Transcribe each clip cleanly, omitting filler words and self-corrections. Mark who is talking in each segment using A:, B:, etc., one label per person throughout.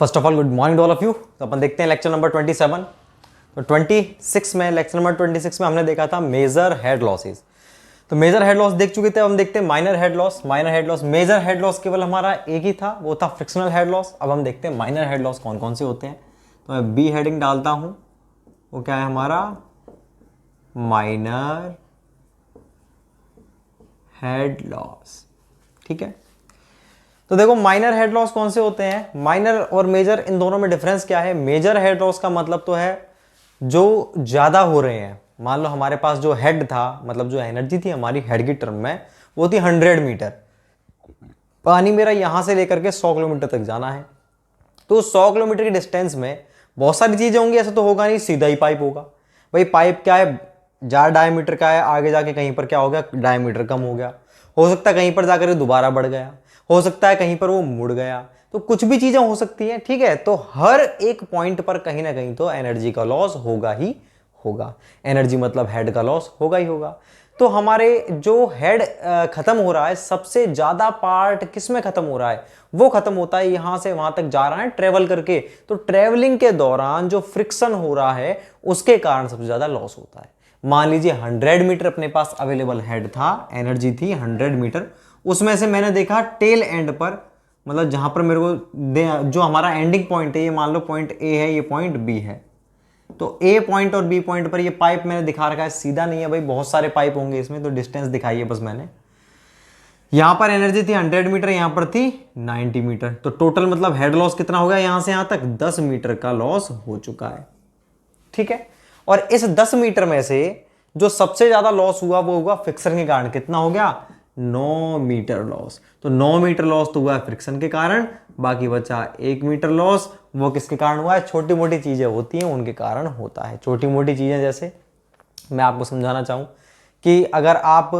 A: First of all good morning to all of you. तो अपन देखते हैं लेक्चर नंबर 27। तो 26 में लेक्चर नंबर 26 में हमने देखा था मेजर हेड लॉसेस। तो मेजर हेड लॉस देख चुके थे, अब हम देखते हैं minor head loss. Minor head loss, major head loss केवल हमारा एक ही था, वो था फ्रिक्शनल हेड लॉस। अब हम देखते हैं माइनर हेड लॉस कौन कौन से होते हैं। तो मैं बी हेडिंग डालता हूं, वो क्या है हमारा माइनर हेड लॉस। ठीक है, तो देखो माइनर हेड लॉस कौन से होते हैं, माइनर और मेजर, इन दोनों में डिफरेंस क्या है। मेजर हेड लॉस का मतलब तो है जो ज्यादा हो रहे हैं। मान लो हमारे पास जो हेड था, मतलब जो एनर्जी थी हमारी हेड की टर्म में, वो थी 100 मीटर। पानी मेरा यहां से लेकर के 100 किलोमीटर तक जाना है। तो 100 किलोमीटर की डिस्टेंस में बहुत सारी चीजें होंगी, ऐसा तो होगा नहीं सीधा ही पाइप होगा। भाई पाइप क्या है, ज्यादा डायमीटर का है, आगे जाके कहीं पर क्या हो गया, डायमीटर कम हो गया, हो सकता है कहीं पर जाकर दोबारा बढ़ गया, हो सकता है कहीं पर वो मुड़ गया, तो कुछ भी चीजें हो सकती हैं। ठीक है, तो हर एक पॉइंट पर कहीं ना कहीं तो एनर्जी का लॉस होगा ही होगा। एनर्जी मतलब हेड का लॉस होगा ही होगा। तो हमारे जो हेड खत्म हो रहा है, सबसे ज्यादा पार्ट किस में खत्म हो रहा है, वो खत्म होता है यहां से वहां तक जा रहा है ट्रेवल करके। तो ट्रेवलिंग के दौरान जो फ्रिक्शन हो रहा है उसके कारण सबसे ज्यादा लॉस होता है। मान लीजिए 100 मीटर अपने पास अवेलेबल हेड था, एनर्जी थी 100 मीटर, उसमें से मैंने देखा टेल एंड पर, मतलब जहां पर मेरे को जो हमारा एंडिंग पॉइंट है, ये मान लो पॉइंट ए है, ये पॉइंट बी है। तो ए पॉइंट और बी पॉइंट पर ये पाइप मैंने दिखा रखा है, सीधा नहीं है भाई, बहुत सारे पाइप होंगे इसमें, तो डिस्टेंस दिखाई है बस मैंने। यहां पर एनर्जी थी 100 मीटर, यहां पर थी 90 मीटर। तो टोटल मतलब हेड लॉस कितना हो गया, यहां से यहां तक 10 मीटर का लॉस हो चुका है। ठीक है, और इस 10 मीटर में से जो सबसे ज्यादा लॉस हुआ वो हुआ फ्रिक्शन के कारण। कितना हो गया, 9 मीटर लॉस। तो 9 मीटर लॉस तो हुआ है फ्रिक्शन के कारण, बाकी बचा 1 मीटर लॉस। वो किसके कारण हुआ है, छोटी मोटी चीजें होती हैं उनके कारण होता है। छोटी मोटी चीजें जैसे मैं आपको समझाना चाहूं कि अगर आप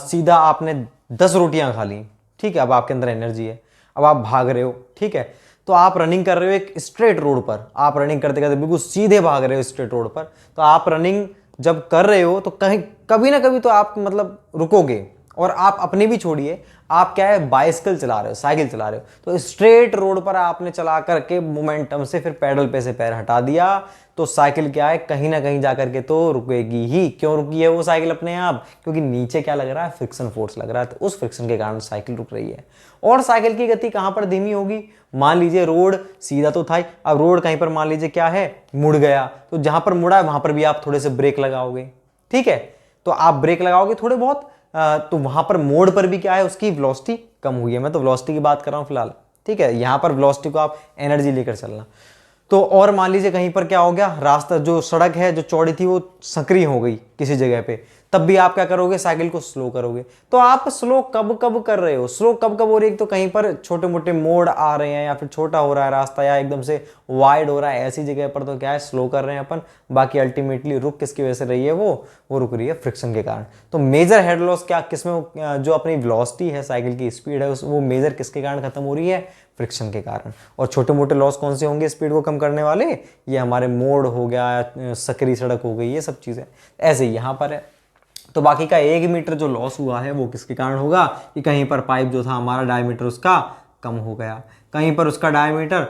A: सीधा आपने 10 रोटियां खा ली, ठीक है, अब आपके अंदर एनर्जी है, अब आप भाग रहे हो, ठीक है, तो आप रनिंग कर रहे हो एक स्ट्रेट रोड पर, आप रनिंग करते करते बिल्कुल सीधे भाग रहे हो स्ट्रेट रोड पर। तो आप रनिंग जब कर रहे हो तो कहीं कभी ना कभी तो आप मतलब रुकोगे, और आप अपने भी छोड़िए, आप क्या है बाइसिकल चला रहे हो, साइकिल चला रहे हो, तो स्ट्रेट रोड पर आपने चला करके मोमेंटम से फिर पैडल पे से पैर हटा दिया, तो साइकिल क्या है कहीं ना कहीं जाकर के तो रुकेगी ही। क्यों रुकी है वो साइकिल अपने आप, क्योंकि नीचे क्या लग रहा है, फ्रिक्शन फोर्स लग रहा है, तो उस फ्रिक्शन के कारण साइकिल रुक रही है। और साइकिल की गति कहां पर धीमी होगी, मान लीजिए रोड सीधा तो था ही, अब रोड कहीं पर मान लीजिए क्या है मुड़ गया, तो जहां पर मुड़ा है वहां पर भी आप थोड़े से ब्रेक लगाओगे। ठीक है, तो आप ब्रेक लगाओगे थोड़े बहुत, तो वहां पर मोड़ पर भी क्या है, उसकी वेलोसिटी कम हुई है। मैं तो वेलोसिटी की बात कर रहा हूं फिलहाल। ठीक है, यहां पर वेलोसिटी को आप एनर्जी लेकर चलना। तो और मान लीजिए कहीं पर क्या हो गया, रास्ता जो सड़क है जो चौड़ी थी वो संकरी हो गई किसी जगह पे, तब भी आप क्या करोगे, साइकिल को स्लो करोगे। तो आप स्लो कब कब कर रहे हो, स्लो कब कब हो रही है, तो कहीं पर छोटे मोटे मोड़ आ रहे हैं, या फिर छोटा हो रहा है रास्ता, या एकदम से वाइड हो रहा है, ऐसी जगह पर तो क्या है स्लो कर रहे हैं अपन। बाकी अल्टीमेटली रुक किसकी वजह से रही है, वो रुक रही है फ्रिक्शन के कारण। तो मेजर हेड लॉस क्या किसमें, जो अपनी वेलोसिटी है, साइकिल की स्पीड है, वो मेजर किसके कारण खत्म हो रही है, फ्रिक्शन के कारण। और छोटे मोटे लॉस कौन से होंगे स्पीड को कम करने वाले, ये हमारे मोड़ हो गया, सकरी सड़क हो गई, ये सब चीजें ऐसे ही यहां पर है। तो बाकी का 1 मीटर जो लॉस हुआ है वो किसके कारण होगा, कि कहीं पर पाइप जो था हमारा डायमीटर उसका कम हो गया, कहीं पर उसका डायमीटर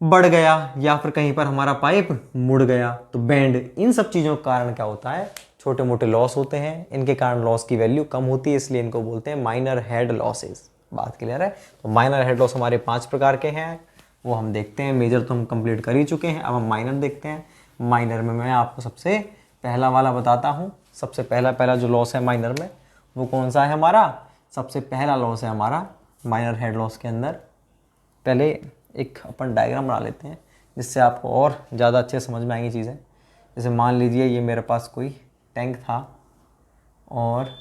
A: बढ़ गया, या फिर कहीं पर हमारा पाइप मुड़ गया, तो बेंड, इन सब चीजों के कारण क्या होता है, छोटे मोटे लॉस होते हैं। इनके कारण लॉस की वैल्यू कम होती है, इसलिए इनको बोलते हैं माइनर हेड लॉसेस। बात क्लियर है। तो माइनर हेड लॉस हमारे 5 प्रकार के हैं, वो हम देखते हैं। मेजर तो हम कंप्लीट कर ही चुके हैं, अब हम माइनर देखते हैं। माइनर में मैं आपको सबसे पहला वाला बताता हूँ। सबसे पहला जो लॉस है माइनर में, वो कौन सा है हमारा, सबसे पहला लॉस है हमारा माइनर हेड लॉस के अंदर। पहले एक अपन डायग्राम बना लेते हैं, जिससे आपको और ज़्यादा अच्छे समझ में आएंगी चीज़ें। जैसे मान लीजिए ये मेरे पास कोई टैंक था, और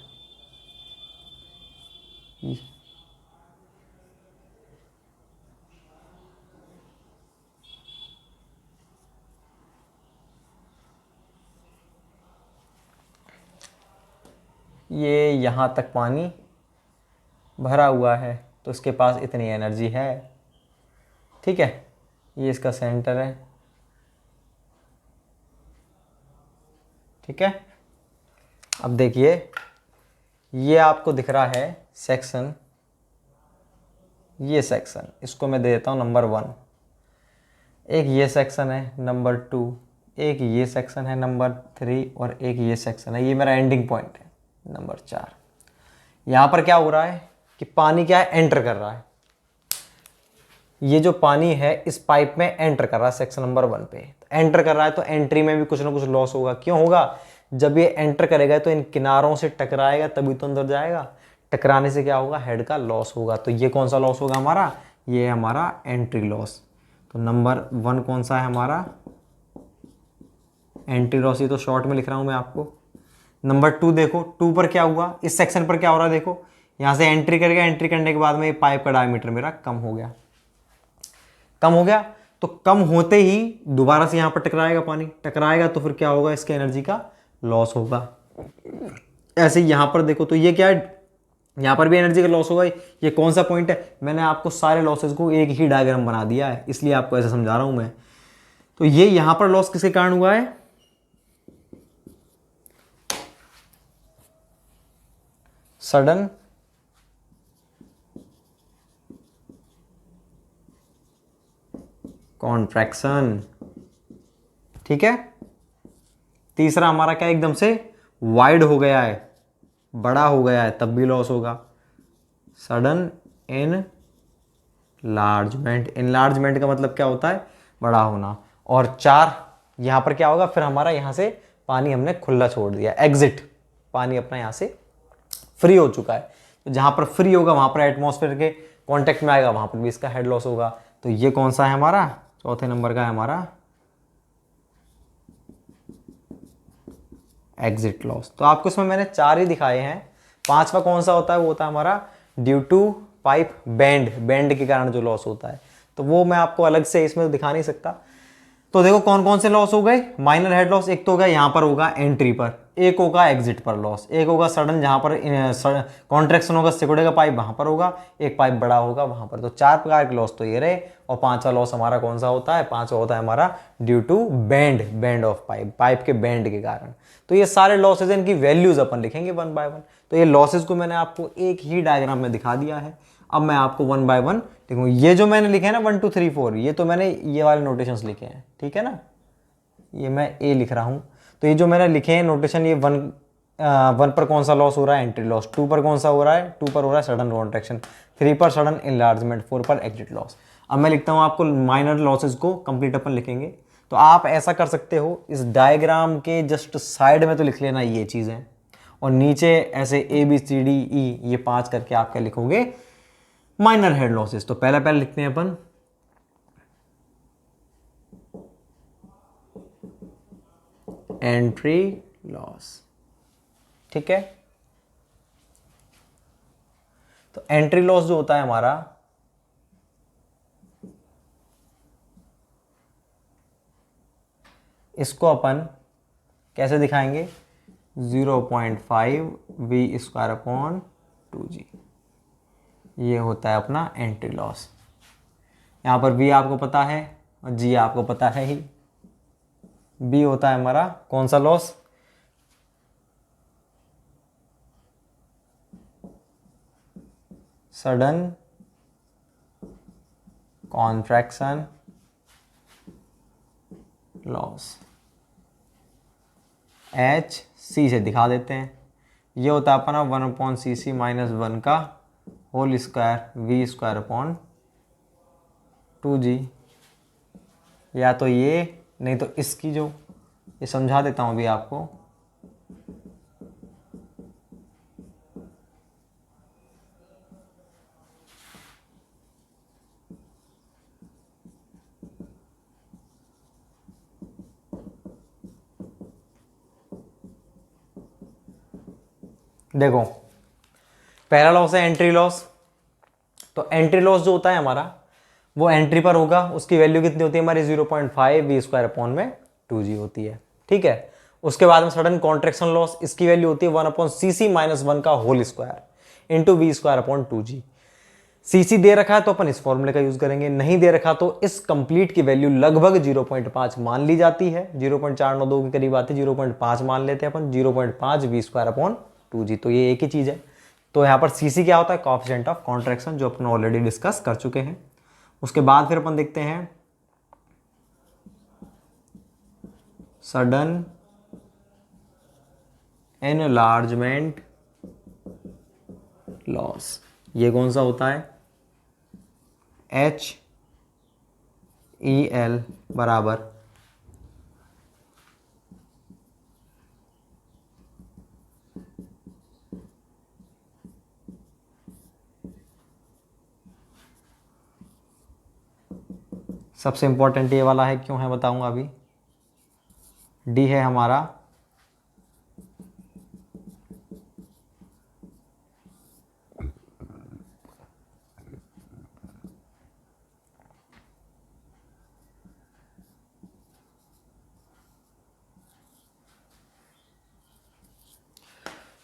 A: ये यहाँ तक पानी भरा हुआ है, तो इसके पास इतनी एनर्जी है। ठीक है, ये इसका सेंटर है। ठीक है, अब देखिए ये आपको दिख रहा है सेक्शन, ये सेक्शन, इसको मैं दे देता हूँ नंबर 1। एक ये सेक्शन है नंबर 2, एक ये सेक्शन है नंबर 3 और एक ये सेक्शन है, ये मेरा एंडिंग पॉइंट है नंबर 4। यहाँ पर क्या हो रहा है कि पानी क्या है, एंटर कर रहा है। ये जो पानी है इस पाइप में एंटर कर रहा है सेक्शन नंबर 1 पे, एंटर कर रहा है तो एंट्री में भी कुछ ना कुछ लॉस होगा। क्यों होगा? जब ये एंटर करेगा तो इन किनारों से टकराएगा तभी तो अंदर जाएगा, टकराने से क्या होगा, हेड का लॉस होगा। तो ये कौन सा लॉस होगा हमारा, ये है हमारा एंट्री लॉस। तो नंबर 1 कौन सा है हमारा, एंट्री लॉस, ये तो शॉर्ट में लिख रहा हूं मैं आपको। नंबर 2 देखो, 2 पर क्या हुआ, इस सेक्शन पर क्या हो रहा है, देखो यहां से एंट्री करेगा, एंट्री करने के बाद में ये पाइप का डायमीटर मेरा कम हो गया, कम हो गया। तो कम होते ही दोबारा से यहां पर टकराएगा, पानी टकराएगा तो फिर क्या होगा, इसके एनर्जी का लॉस होगा। ऐसे ही यहां पर देखो तो ये क्या है, यहां पर भी एनर्जी का लॉस होगा। ये कौन सा पॉइंट है, मैंने आपको सारे लॉसेस को एक ही डायग्राम बना दिया है, इसलिए आपको ऐसे समझा रहा हूं मैं। तो ये यहां पर लॉस किसके कारण हुआ है, सडन कॉन्ट्रैक्शन, ठीक है। तीसरा हमारा क्या, एकदम से वाइड हो गया है, बड़ा हो गया है, तब भी लॉस होगा, सडन इनलार्जमेंट। इनलार्जमेंट का मतलब क्या होता है, बड़ा होना। और 4 यहां पर क्या होगा, फिर हमारा यहां से पानी हमने खुला छोड़ दिया, एग्जिट, पानी अपना यहां से फ्री हो चुका है। तो जहां पर फ्री होगा वहां पर एटमॉस्फेयर के कांटेक्ट में आएगा, वहां पर भी इसका हेड लॉस होगा। तो ये कौन सा है हमारा, चौथे नंबर का है हमारा एग्जिट लॉस। तो आपको इसमें मैंने 4 ही दिखाए हैं। 5वां कौन सा होता है, वो होता है हमारा due to pipe bend, bend के कारण जो लॉस होता है। तो वो मैं आपको अलग से इसमें दिखा नहीं सकता। तो देखो कौन कौन से लॉस हो गए, माइनर हेड लॉस एक तो होगा यहां पर होगा एंट्री पर, एक होगा एग्जिट पर लॉस, एक होगा सडन जहां पर कॉन्ट्रैक्शन होगा, सिकुड़ेगा पाइप वहां पर होगा, एक पाइप बड़ा होगा वहां पर। तो 4 प्रकार के लॉस तो ये रहे। और 5वां लॉस हमारा कौन सा होता है, 5वां होता है हमारा due to bend, bend of pipe, pipe के बेंड के कारण। तो ये सारे लॉसेज, इनकी वैल्यूज अपन लिखेंगे 1 बाय 1। तो ये लॉसेज को मैंने आपको एक ही डायग्राम में दिखा दिया है। अब मैं आपको 1 बाय 1 देखो, ये जो मैंने लिखे हैं ना 1 2 3 4, ये तो मैंने ये वाले नोटेशंस लिखे हैं, ठीक है ना, ये मैं ए लिख रहा हूं। तो ये जो मैंने लिखे हैं नोटेशन, ये 1 पर कौन सा लॉस हो रहा है, एंट्री लॉस। 2 पर कौन सा हो रहा है, 2 पर हो रहा है सडन कॉन्ट्रैक्शन। 3 पर सडन इनलार्जमेंट, 4 पर एग्जिट लॉस। अब मैं लिखता हूं आपको माइनर लॉसेज को कंप्लीट अपन लिखेंगे। तो आप ऐसा कर सकते हो, इस डायग्राम के जस्ट साइड में तो लिख लेना ये चीजें, और नीचे ऐसे ABCDE ये 5 करके आप क्या लिखोगे, माइनर हेड लॉसेस। तो पहले पहले लिखते हैं अपन एंट्री लॉस, ठीक है। तो एंट्री लॉस जो होता है हमारा, इसको अपन कैसे दिखाएंगे, 0.5 V² अपॉन 2G, ये होता है अपना एंट्री लॉस। यहां पर V आपको पता है और G आपको पता है ही। B होता है हमारा कौन सा loss, sudden contraction loss. H C से दिखा देते हैं, ये होता है अपना 1/cc - 1 का whole square V² upon 2G। या तो ये, नहीं तो इसकी जो, ये समझा देता हूं अभी आपको। देखो पहला लॉस है एंट्री लॉस। तो एंट्री लॉस जो होता है हमारा, वो एंट्री पर होगा, उसकी वैल्यू कितनी होती है हमारी, 0.5 V² अपॉन में 2G होती है, ठीक है। उसके बाद में सडन कॉन्ट्रैक्शन लॉस, इसकी वैल्यू होती है 1/cc - 1 का whole square into V² upon 2G। CC दे रखा है तो अपन इस फॉर्मूले का यूज करेंगे, नहीं दे रखा तो इस कंप्लीट की वैल्यू लगभग 0.5 मान ली जाती है, 0.492 के करीब आती है, 0.5 मान लेते हैं अपन, 0.5 V² अपॉन 2G। तो ये एक ही चीज है। तो यहाँ पर सीसी क्या होता है, कोएफिशिएंट ऑफ कॉन्ट्रैक्शन, जो अपन ऑलरेडी डिस्कस कर चुके हैं। उसके बाद फिर अपन देखते हैं सडन एनलार्जमेंट लॉस, ये कौन सा होता है? HEL बराबर सबसे इंपॉर्टेंट ये वाला है, क्यों है बताऊंगा अभी। डी है हमारा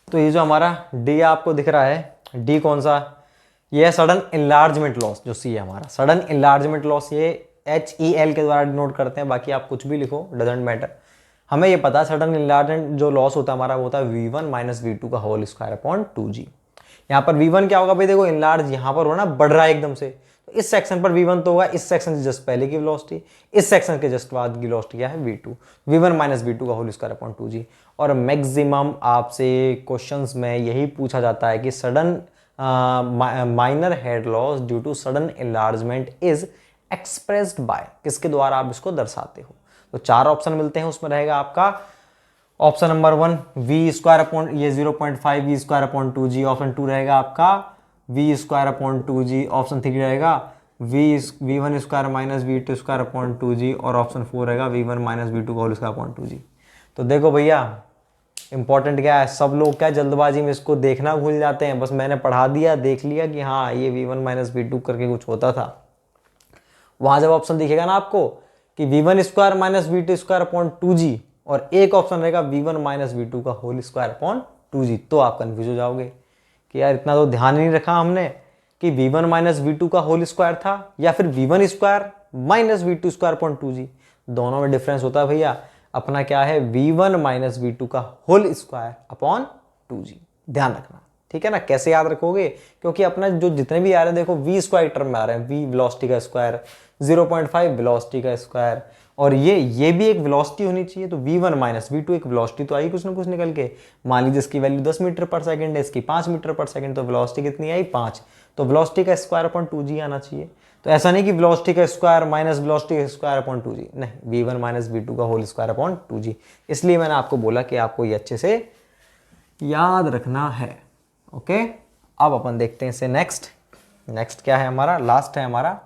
A: तो ये जो हमारा डी आपको दिख रहा है, डी कौन सा? ये है सडन इनलार्जमेंट लॉस, जो सी है हमारा सडन इनलार्जमेंट लॉस, ये HEL के द्वारा डिनोट करते हैं। बाकी आप कुछ भी लिखो, डजेंट मैटर। हमें ये पता है सडन इनलार्जमेंट जो लॉस होता है हमारा, वो होता है V1 माइनस V2 का होल स्क्वायर अपॉन 2G। यहाँ पर V1 क्या होगा भाई? देखो इनलार्ज यहाँ पर हो ना, बढ़ रहा है एकदम से, तो इस सेक्शन पर V1 तो होगा, इस सेक्शन से जस्ट पहले की वेलोसिटी, इस सेक्शन के जस्ट बाद की वेलोसिटी क्या है? V2, V1 माइनस V2 का होल स्क्वायर अपॉन 2G। और मैक्सिमम आपसे क्वेश्चंस में यही पूछा जाता है कि sudden minor head loss due to sudden enlargement is expressed by, किसके द्वारा आप इसको दर्शाते हो? तो 4 ऑप्शन मिलते हैं, उसमें रहेगा आपका option number 1 V square upon ये 0.5 V square upon 2G, option 2 रहेगा आपका V square upon 2G, option 3 रहेगा V1 square minus V2 square upon 2G, और ऑप्शन 4 रहेगा V1 माइनस V2 का होल स्क्वायर अपॉन 2G। तो देखो भैया इंपॉर्टेंट क्या है, सब लोग क्या जल्दबाजी में इसको देखना भूल जाते हैं। बस मैंने पढ़ा दिया, देख लिया कि हाँ ये V1 माइनस V2 करके कुछ होता था। वहां जब ऑप्शन दिखेगा ना आपको कि V1 square minus V2 square upon 2G, और एक ऑप्शन रहेगा V1 माइनस V2 का होल स्क्वायर अपॉन 2G, तो आप कंफ्यूज हो जाओगे कि यार इतना तो ध्यान नहीं रखा हमने कि V1 माइनस V2 का होल स्क्वायर था या फिर V1 square minus V2 square upon 2G। दोनों में डिफरेंस होता है भैया। अपना क्या है? V1 माइनस V2 का होल स्क्वायर अपॉन 2G, ध्यान रखना, ठीक है ना। कैसे याद रखोगे? क्योंकि अपना जो जितने भी आ रहे हैं देखो V स्क्वायर टर्म में आ रहे हैं, V वेलोसिटी का स्क्वायर, 0.5 वेलोसिटी का स्क्वायर, और ये भी एक वेलोसिटी होनी चाहिए। तो V1 माइनस V2 एक वेलोसिटी तो आई कुछ ना कुछ निकल के। मान लीजिए इसकी वैल्यू 10 मीटर पर सेकंड है, इसकी 5 मीटर पर सेकंड, तो वेलोसिटी कितनी आई? 5। तो वेलोसिटी का स्क्वायर अपॉन 2G आना चाहिए। तो ऐसा नहीं कि वेलोसिटी का स्क्वायर माइनस वेलोसिटी का स्क्वायर अपॉन 2G, नहीं, V1 माइनस V2 का होल स्क्वायर अपॉन 2G। इसलिए मैंने आपको बोला कि आपको ये अच्छे से याद रखना है। ओके, अब अपन देखते हैं इसे नेक्स्ट क्या है हमारा? लास्ट है हमारा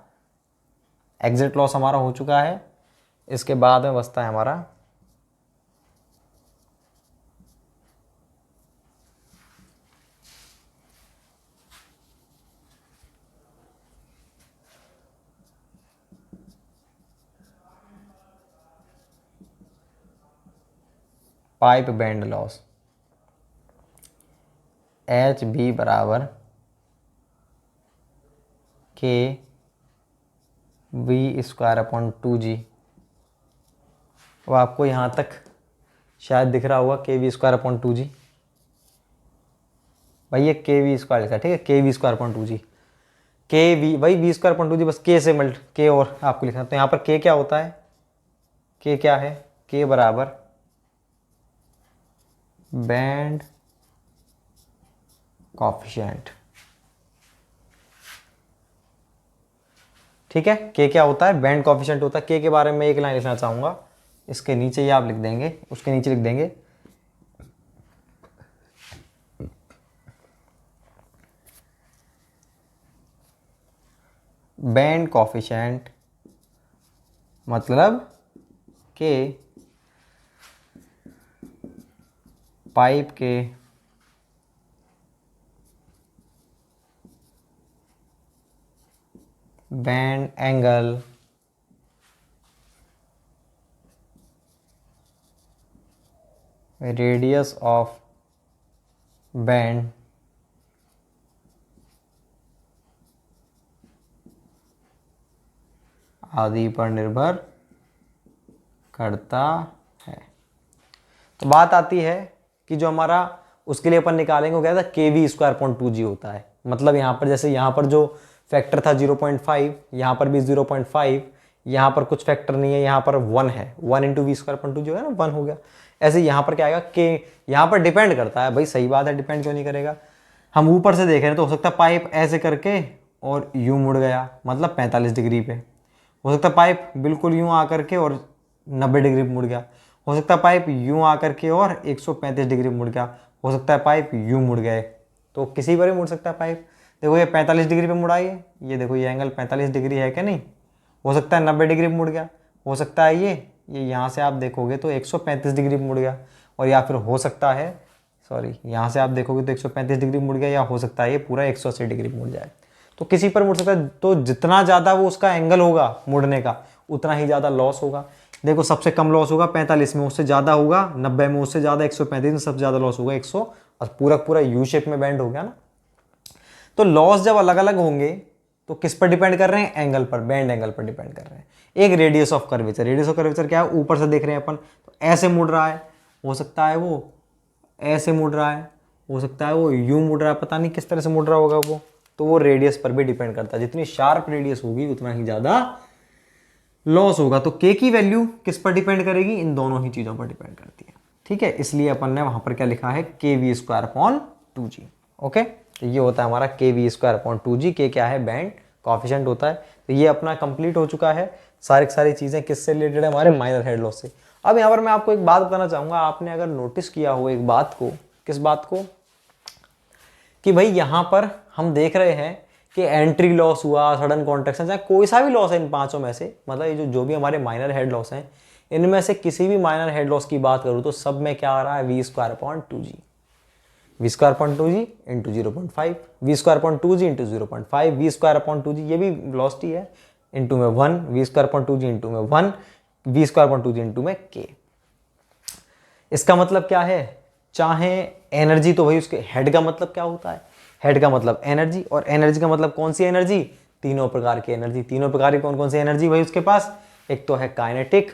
A: एग्जिट लॉस, हमारा हो चुका है। इसके बाद में बचता है हमारा पाइप बैंड लॉस। HB बराबर KV स्क्वायर अपॉन 2G। अब आपको यहाँ तक शायद दिख रहा होगा KV स्क्वायर अपॉन 2G। भाई ये KV स्क्वायर लिखा, ठीक है, KV square upon 2G, KV भाई V स्क्वायर अपॉन 2G, बस K से मल्ट K और आपको लिखना। तो यहाँ पर K क्या होता है? K क्या है? K बराबर बैंड कॉफिशिएंट, ठीक है। K क्या होता है? बैंड कॉफिशिएंट होता है। K के बारे में एक लाइन लिखना चाहूंगा, इसके नीचे ही आप लिख देंगे, उसके नीचे लिख देंगे बैंड कॉफिशिएंट, मतलब कि पाइप के band angle radius of band आदि पर निर्भर करता है। तो बात आती है कि जो हमारा उसके लिए अपन निकालेंगे वो क्या था? KV स्क्वायर अपॉन 2G होता है। मतलब यहाँ पर जैसे यहाँ पर जो फैक्टर था 0.5, यहाँ पर भी 0.5, यहाँ पर कुछ फैक्टर नहीं है, यहाँ पर 1 है, 1 इंटू वी स्क्वायर अपन 2 जो है ना 1 हो गया। ऐसे यहाँ पर क्या आएगा के, यहाँ पर डिपेंड करता है भाई, सही बात है, डिपेंड क्यों नहीं करेगा। हम ऊपर से देख रहे हैं तो हो सकता है पाइप ऐसे करके और यूं मुड़ गया, मतलब 45 डिग्री पे। हो सकता है पाइप बिल्कुल यूं आकर के और 90 डिग्री पे मुड़ गया। हो सकता है पाइप यूं आकर के और 135 डिग्री मुड़ गया। हो सकता है पाइप यूं मुड़ गए, तो किसी पर भी मुड़ सकता है पाइप। देखो ये 45 डिग्री पे मुड़ा है, ये देखो ये एंगल 45 डिग्री है क्या नहीं। हो सकता है 90 डिग्री पे मुड़ गया, हो सकता है ये यहाँ से आप देखोगे तो 135 डिग्री पे मुड़ गया, और या फिर हो सकता है सॉरी यहाँ से आप देखोगे तो 135 डिग्री मुड़ गया, या हो सकता है ये पूरा 180 डिग्री मुड़ जाए। तो किसी पर मुड़ सकता है, तो जितना ज़्यादा वो उसका एंगल होगा मुड़ने का उतना ही ज़्यादा लॉस होगा। देखो सबसे कम लॉस होगा 45 में, उससे ज़्यादा होगा 90 में, उससे ज़्यादा 135 में, सबसे ज़्यादा लॉस होगा 100, और पूरा पूरा यू शेप में बैंड हो गया ना। तो लॉस जब अलग अलग होंगे तो किस पर डिपेंड कर रहे हैं, एंगल पर, बैंड एंगल पर डिपेंड कर रहे हैं। एक radius of curvature, radius of curvature क्या है, ऊपर से देख रहे हैं अपन तो ऐसे मुड़ रहा है, हो सकता है वो ऐसे मुड़ रहा है, हो सकता है वो यूं मुड़ रहा है, पता नहीं किस तरह से मुड़ रहा होगा वो। तो वो रेडियस पर भी डिपेंड करता है, जितनी शार्प रेडियस होगी उतना ही ज़्यादा लॉस होगा। तो के की वैल्यू किस पर डिपेंड करेगी, इन दोनों ही चीज़ों पर डिपेंड करती है, ठीक है। इसलिए अपन ने वहाँ पर क्या लिखा है, के we square upon 2g। Okay, तो ये होता है हमारा के वी स्क्वायर अपॉन 2g। के क्या है, बैंड कॉफिशेंट होता है। तो ये अपना कंप्लीट हो चुका है, सारी चीज़ें किससे रिलेटेड है, हमारे माइनर हेड लॉस से। अब यहाँ पर मैं आपको एक बात बताना चाहूँगा, आपने अगर नोटिस किया हो एक बात को, किस बात को, कि भाई यहाँ पर हम देख रहे हैं कि एंट्री लॉस हुआ, सडन कॉन्ट्रैक्शन, चाहे कोई सा भी लॉस है इन पांचों में से, मतलब ये जो भी हमारे माइनर हेड लॉस हैं, इनमें से किसी भी माइनर हेड लॉस की बात करूँ तो सब में क्या आ रहा है, V square upon 2g, V square upon 2g into 0.5, V square upon 2g into 0.5, V square upon 2g, ये भी वेलोसिटी है, इंटू में 1, V square upon 2g into में 1, V square upon 2g into में k। इसका मतलब क्या है, चाहे एनर्जी, तो भाई उसके हेड का मतलब क्या होता है, हेड का मतलब एनर्जी, और एनर्जी का मतलब कौन सी एनर्जी, तीनों प्रकार की एनर्जी। तीनों प्रकार की कौन कौन सी एनर्जी भाई उसके पास, एक तो है काइनेटिक,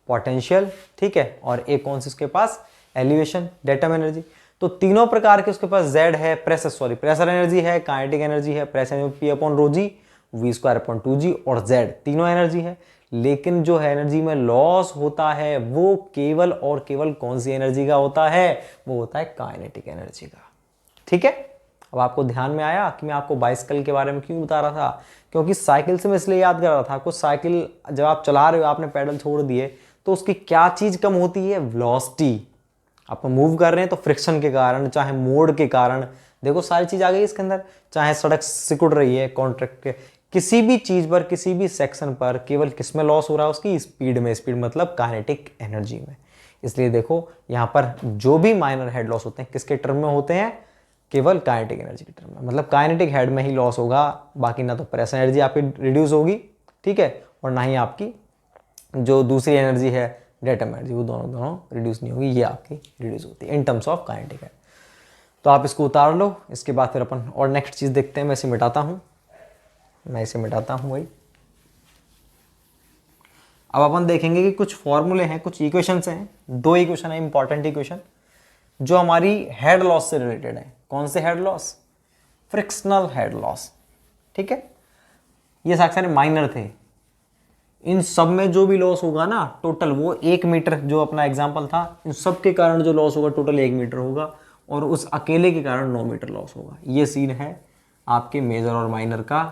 A: पोटेंशियल, ठीक है, और एक कौन सी उसके पास, एलिवेशन, डेटम एनर्जी। तो तीनों प्रकार के उसके पास जेड है, प्रेशर एनर्जी है, काइनेटिक एनर्जी है, pressure P upon rho g, V square upon 2g, और जेड, तीनों एनर्जी है। लेकिन जो एनर्जी में लॉस होता है वो केवल और केवल कौन सी एनर्जी का होता है, वो होता है काइनेटिक एनर्जी का, ठीक है। अब आपको ध्यान में आया कि मैं आपको बाइसिकल के बारे में क्यों बता रहा था, क्योंकि साइकिल से मैं इसलिए याद कर रहा था, आपको साइकिल जब आप चला रहे हो, आपने पैडल छोड़ दिए, तो उसकी क्या चीज कम होती है, वेलोसिटी। आप मूव कर रहे हैं तो फ्रिक्शन के कारण, चाहे मोड़ के कारण, देखो सारी चीज आ गई इसके अंदर, चाहे सड़क सिकुड़ रही है कॉन्ट्रैक्ट के, किसी भी चीज पर, किसी भी सेक्शन पर, केवल किस में लॉस हो रहा है, उसकी स्पीड में, स्पीड मतलब काइनेटिक एनर्जी में। इसलिए देखो यहाँ पर जो भी माइनर हेड लॉस होते हैं किसके टर्म में होते हैं, केवल काइनेटिक एनर्जी के टर्म में, मतलब काइनेटिक हेड में ही लॉस होगा, बाकी ना तो प्रेशर एनर्जी आपकी रिड्यूस होगी, ठीक है, और ना ही आपकी जो दूसरी एनर्जी है डेटम एनर्जी, वो दोनों रिड्यूस नहीं होगी, ये आपकी रिड्यूस होती है इन टर्म्स ऑफ काइनेटिक है। तो आप इसको उतार लो, इसके बाद फिर अपन और नेक्स्ट चीज़ देखते हैं। मैं इसे मिटाता हूँ भाई। अब अपन देखेंगे कि कुछ फॉर्मूले हैं, कुछ इक्वेशंस हैं, दो इक्वेशन है इंपॉर्टेंट इक्वेशन, जो हमारी हेड लॉस से रिलेटेड है। कौन से head loss, frictional head loss, ठीक है। ये सारे माइनर थे, इन सब में जो भी लॉस होगा ना टोटल, वो 1 मीटर, जो अपना एग्जांपल था, इन सब के कारण जो लॉस होगा टोटल 1 मीटर होगा, और उस अकेले के कारण 9 मीटर लॉस होगा। ये सीन है आपके मेजर और माइनर का।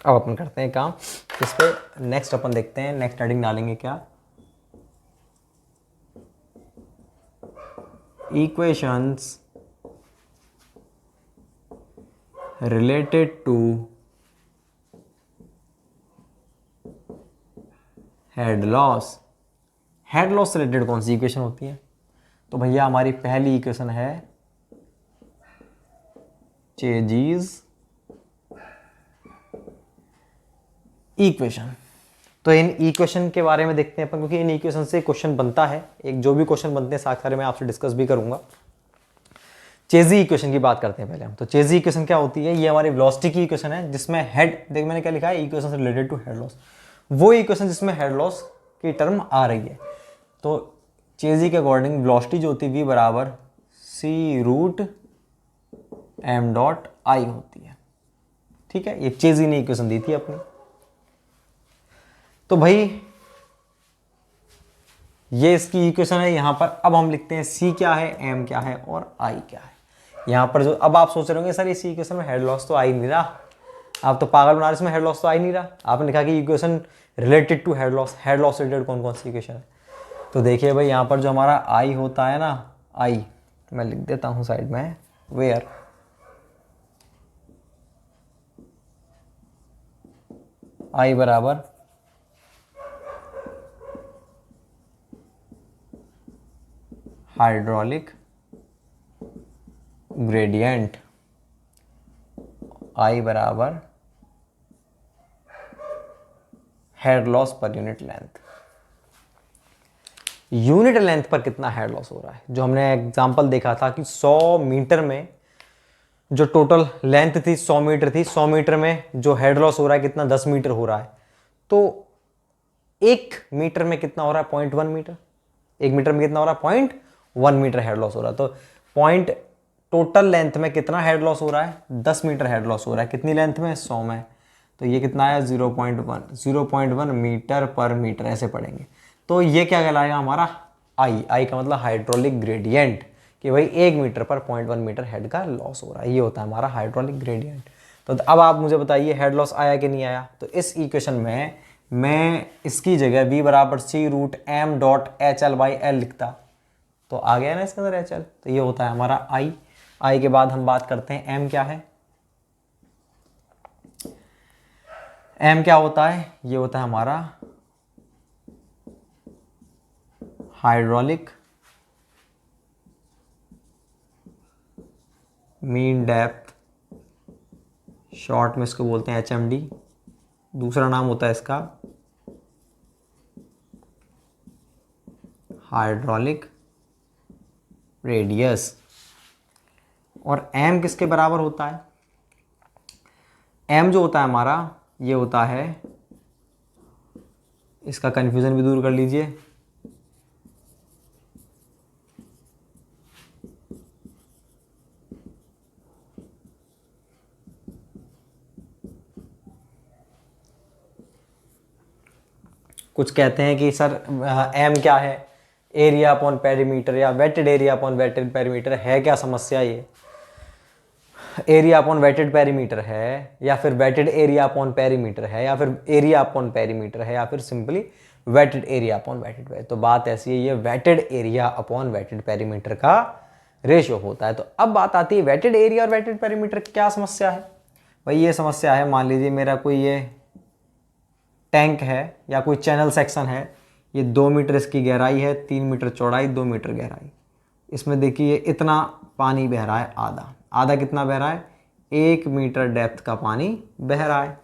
A: अब अपन करते हैं काम इस पे, नेक्स्ट अपन देखते हैं, नेक्स्ट हेडिंग डालेंगे क्या, equations related to head loss. Head loss से रिलेटेड कौन सी इक्वेशन होती है, तो भैया हमारी पहली इक्वेशन है चेजीज इक्वेशन। तो इन इक्वेशन के बारे में देखते हैं अपन, क्योंकि इन इक्वेशन से क्वेश्चन बनता है, एक जो भी क्वेश्चन बनते हैं सारे मैं आपसे डिस्कस भी करूंगा। चेजी इक्वेशन की बात करते हैं पहले हम। तो चेजी इक्वेशन क्या होती है, ये हमारी वेलोसिटी की इक्वेशन है जिसमें हेड, देख मैंने क्या लिखा है, इक्वेशन से रिलेटेड टू हेड लॉस, वो इक्वेशन जिसमें हेड लॉस की टर्म आ रही है। तो चेजी के अकॉर्डिंग वेलोसिटी जो होती है v बराबर c root m dot I होती है। ठीक है, ये चेजी ने इक्वेशन दी थी अपनी। तो भाई ये इसकी इक्वेशन है यहां पर। अब हम लिखते हैं c क्या है, m क्या है और i क्या है। यहां पर जो, अब आप सोच रहे होंगे सर इसी इक्वेशन में हेड लॉस तो आ ही नहीं रहा, आप तो पागल बना रहे, इसमें हेड लॉस तो आ ही नहीं रहा। आपने लिखा कि equation related to head loss, head loss related कौन कौन सी इक्वेशन है। तो देखिए भाई यहाँ पर जो हमारा आई होता है ना, आई मैं लिख देता हूँ साइड में, वेयर आई बराबर हाइड्रोलिक ग्रेडियंट, आई बराबर head loss per unit length. Unit length पर कितना हेड लॉस हो रहा है, जो हमने एग्जांपल देखा था कि 100 मीटर में जो टोटल लेंथ थी 100 मीटर थी, 100 मीटर में जो हेड लॉस हो रहा है कितना, 10 मीटर हो रहा है। तो 1 मीटर में कितना हो रहा है, 0.1 मीटर। 1 मीटर में कितना हो रहा है, 0.1 मीटर हेड लॉस हो रहा है। तो पॉइंट टोटल लेंथ में कितना हेड लॉस हो रहा है, 10 मीटर हेड लॉस हो रहा है। कितनी लेंथ में, 100 में। तो ये कितना है, 0.1 मीटर पर मीटर, ऐसे पढ़ेंगे। तो ये क्या कहलाएगा हमारा, आई का मतलब हाइड्रोलिक ग्रेडियंट, कि भाई 1 मीटर पर 0.1 मीटर हेड का लॉस हो रहा है। ये होता है हमारा हाइड्रोलिक ग्रेडियंट। तो अब आप मुझे बताइए हेड लॉस आया कि नहीं आया। तो इस इक्वेशन में मैं इसकी जगह v बराबर c root m dot H L by L लिखता, तो आ गया ना इसके अंदर एच एल। तो ये होता है हमारा आई के बाद हम बात करते हैं m क्या है। m क्या होता है, ये होता है हमारा हाइड्रोलिक मीन डेप्थ, शॉर्ट में इसको बोलते हैं HMD। दूसरा नाम होता है इसका हाइड्रोलिक रेडियस। और m किसके बराबर होता है, m जो होता है हमारा, ये होता है, इसका कंफ्यूजन भी दूर कर लीजिए, कुछ कहते हैं कि सर m क्या है, एरिया अपॉन पेरीमीटर या wetted area upon wetted perimeter है, क्या समस्या ये, एरिया अपॉन वेटेड पेरीमीटर है या फिर वेटेड एरिया अपॉन पेरीमीटर है या फिर एरिया अपॉन पेरीमीटर है या फिर simply wetted area upon wetted perimeter. तो बात ऐसी है, ये wetted area upon wetted perimeter का रेशियो होता है। तो अब बात आती है वेटेड एरिया और वेटेड पेरीमीटर की क्या समस्या है। भाई ये समस्या है, मान लीजिए मेरा कोई ये टैंक है या कोई चैनल सेक्शन है, ये 2 मीटर इसकी गहराई है, 3 मीटर चौड़ाई, 2 मीटर गहराई। इसमें देखिए इतना पानी बह रहा है, आधा आधा कितना बह रहा है, 1 मीटर डेप्थ का पानी बह रहा है।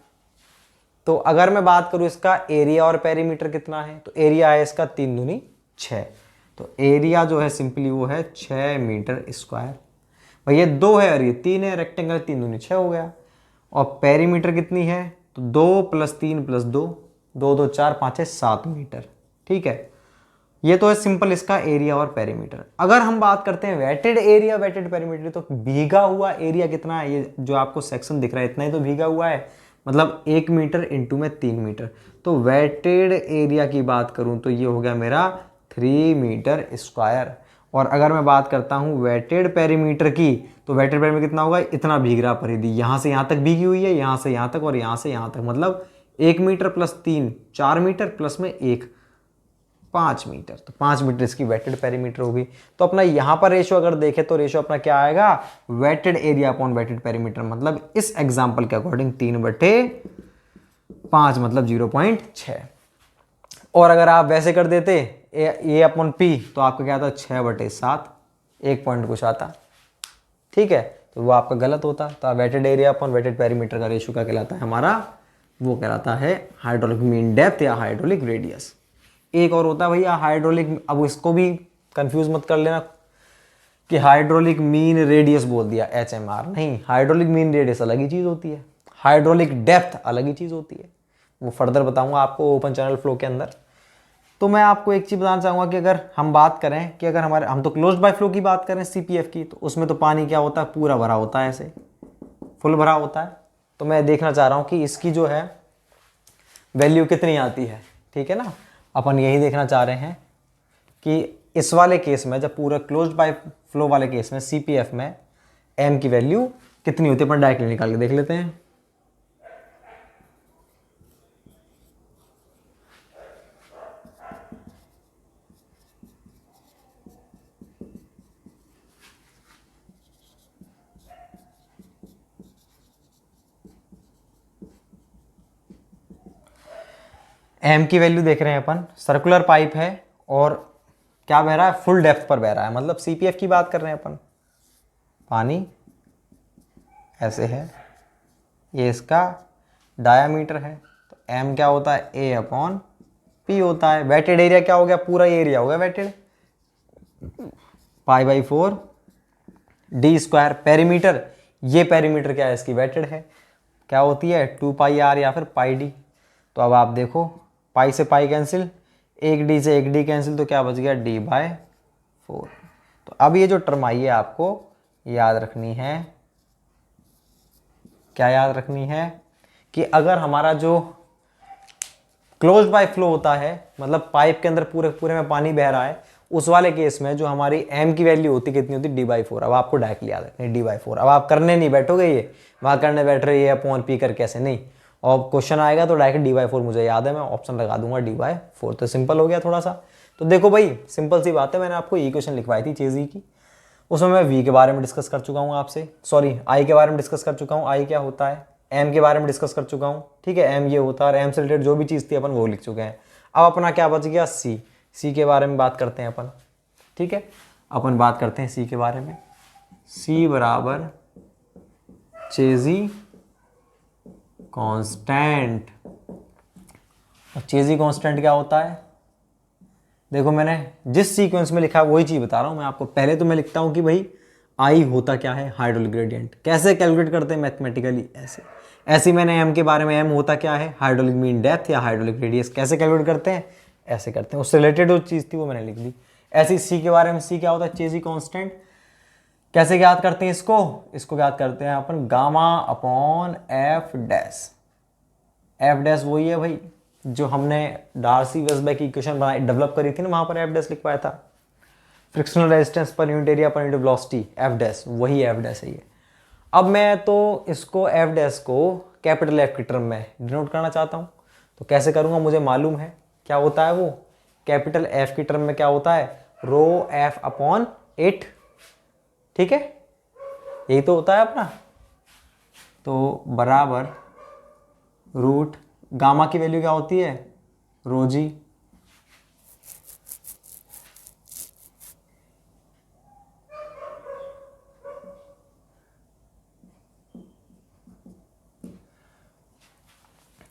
A: तो अगर मैं बात करूं इसका एरिया और पेरीमीटर कितना है, तो एरिया है इसका 3 दूनी 6। तो एरिया जो है सिंपली वो है 6 मीटर स्क्वायर। भाई ये 2 है और ये 3 है, रेक्टेंगल 3 दूनी 6 हो गया। और पेरीमीटर कितनी है, तो 2 + 3 + 2, 2 2 4 5 6 7 मीटर। ठीक है, ये तो है सिंपल इसका एरिया और पेरीमीटर। अगर हम बात करते हैं वेटेड एरिया वेटेड पेरीमीटर, तो भीगा हुआ एरिया कितना है, ये जो आपको सेक्शन दिख रहा है इतना ही तो भीगा हुआ है, मतलब 1 मीटर इंटू में 3 मीटर। तो वेटेड एरिया की बात करूं तो ये हो गया मेरा 3 मीटर स्क्वायर। और अगर मैं बात करता हूं वेटेड पेरीमीटर की, तो वेटेड पेरीमीटर कितना होगा, इतना भीग रहा परिधि, यहाँ से यहाँ तक भीगी हुई है, यहाँ से यहाँ तक और यहाँ से यहाँ तक, मतलब 1 मीटर + 3 4 मीटर प्लस में 1 5 मीटर। तो 5 मीटर इसकी वेटेड पेरीमीटर होगी। तो अपना यहाँ पर रेशियो अगर देखें तो रेशियो अपना क्या आएगा, wetted area upon wetted perimeter, मतलब इस एग्जांपल के अकॉर्डिंग 3/5 मतलब 0.6। और अगर आप वैसे कर देते ए अपॉन पी, तो आपका क्या आता, 6/7, 1 पॉइंट कुछ आता। ठीक है, तो वो आपका गलत होता। तो wetted area upon wetted perimeter का रेशियो क्या कहलाता है हमारा, वो कहलाता है हाइड्रोलिक मीन डेप्थ या हाइड्रोलिक रेडियस। एक और होता है भैया हाइड्रोलिक, अब इसको भी कंफ्यूज मत कर लेना कि हाइड्रोलिक मीन रेडियस बोल दिया HMR, नहीं, हाइड्रोलिक मीन रेडियस अलग ही चीज़ होती है, हाइड्रोलिक डेप्थ अलग ही चीज़ होती है, वो फर्दर बताऊंगा आपको ओपन चैनल फ्लो के अंदर। तो मैं आपको एक चीज़ बताना चाहूँगा कि अगर हम बात करें कि अगर हम तो क्लोज्ड बाय फ्लो की बात करें CPF की, तो उसमें तो पानी क्या होता है, पूरा भरा होता है, ऐसे फुल भरा होता है। तो मैं देखना चाह रहा हूँ कि इसकी जो है वैल्यू कितनी आती है, ठीक है ना। अपन यही देखना चाह रहे हैं कि इस वाले केस में, जब पूरा क्लोज्ड बाय फ्लो वाले केस में CPF में m की वैल्यू कितनी होती है, अपन डायरेक्टली निकाल के देख लेते हैं। m की वैल्यू देख रहे हैं अपन, सर्कुलर पाइप है और क्या बह रहा है, फुल डेप्थ पर बह रहा है, मतलब CPF की बात कर रहे हैं अपन। पानी ऐसे है, ये इसका डायामीटर है, तो m क्या होता है, A/P होता है। वेटेड एरिया क्या हो गया, पूरा एरिया हो गया वेटेड, π/4 d²। पेरीमीटर, ये पेरीमीटर क्या है, इसकी वेटेड है, क्या होती है 2πr या फिर πd। तो अब आप देखो, पाई से पाई कैंसिल, एक डी से एक डी कैंसिल, तो क्या बच गया d/4। तो अब ये जो टर्म आई है आपको याद रखनी है, क्या याद रखनी है, कि अगर हमारा जो क्लोज्ड बाय फ्लो होता है, मतलब पाइप के अंदर पूरे पूरे में पानी बह रहा है, उस वाले केस में जो हमारी m की वैल्यू होती कितनी होती, d/4। अब आपको डायरेक्टली याद रखनी है d/4। अब आप करने नहीं बैठोगे, ये वहाँ करने बैठ रहे हैं अपॉन पी कर, कैसे नहीं, और क्वेश्चन आएगा तो डायरेक्ट d/4 मुझे याद है, मैं ऑप्शन लगा दूंगा d/4। तो सिंपल हो गया थोड़ा सा। तो देखो भाई, सिंपल सी बात है, मैंने आपको इक्वेशन लिखवाई थी चेज़ी की, उसमें मैं v के बारे में डिस्कस कर चुका हूँ आपसे, सॉरी i के बारे में डिस्कस कर चुका हूँ, i क्या होता है, m के बारे में डिस्कस कर चुका हूँ, ठीक है, m ये होता है, और m से रिलेटेड जो भी चीज़ थी अपन वो लिख चुके हैं। अब अपना क्या बच गया, c के बारे में बात करते हैं अपन, ठीक है। अपन बात करते हैं c के बारे में। c बराबर चेज़ी कांस्टेंट। और चेज़ी कांस्टेंट क्या होता है, देखो मैंने जिस सीक्वेंस में लिखा है वही चीज़ बता रहा हूँ मैं आपको। पहले तो मैं लिखता हूँ कि भाई आई होता क्या है, हाइड्रोलिक ग्रेडियंट। कैसे कैलकुलेट करते हैं, मैथमेटिकली ऐसे। ऐसे ही मैंने एम के बारे में, एम होता क्या है, हाइड्रोलिक मीन डेप्थ या हाइड्रोलिक रेडियस। कैसे कैलकुलेट करते हैं, ऐसे करते हैं। उससे रिलेटेड जो चीज़ थी वो मैंने लिख दी। ऐसे ही सी के बारे में, सी क्या होता है, चेज़ी कांस्टेंट। कैसे याद करते हैं इसको याद करते हैं अपन gamma upon F dash. F dash वही है भाई जो हमने डार्सी-वेसबैक की इक्वेशन बनाई, डेवलप करी थी ना, वहां पर एफ डैश लिखवाया था, frictional resistance per unit area per unit velocity, F dash, वही एफ डैश है ये। अब मैं तो इसको एफ डैश को कैपिटल एफ की टर्म में डिनोट करना चाहता हूँ, तो कैसे करूँगा, मुझे मालूम है क्या होता है वो, कैपिटल एफ की टर्म में क्या होता है, रो एफ अपॉन 8, ठीक है, यही तो होता है अपना। तो बराबर रूट गामा की वैल्यू क्या होती है, रो जी,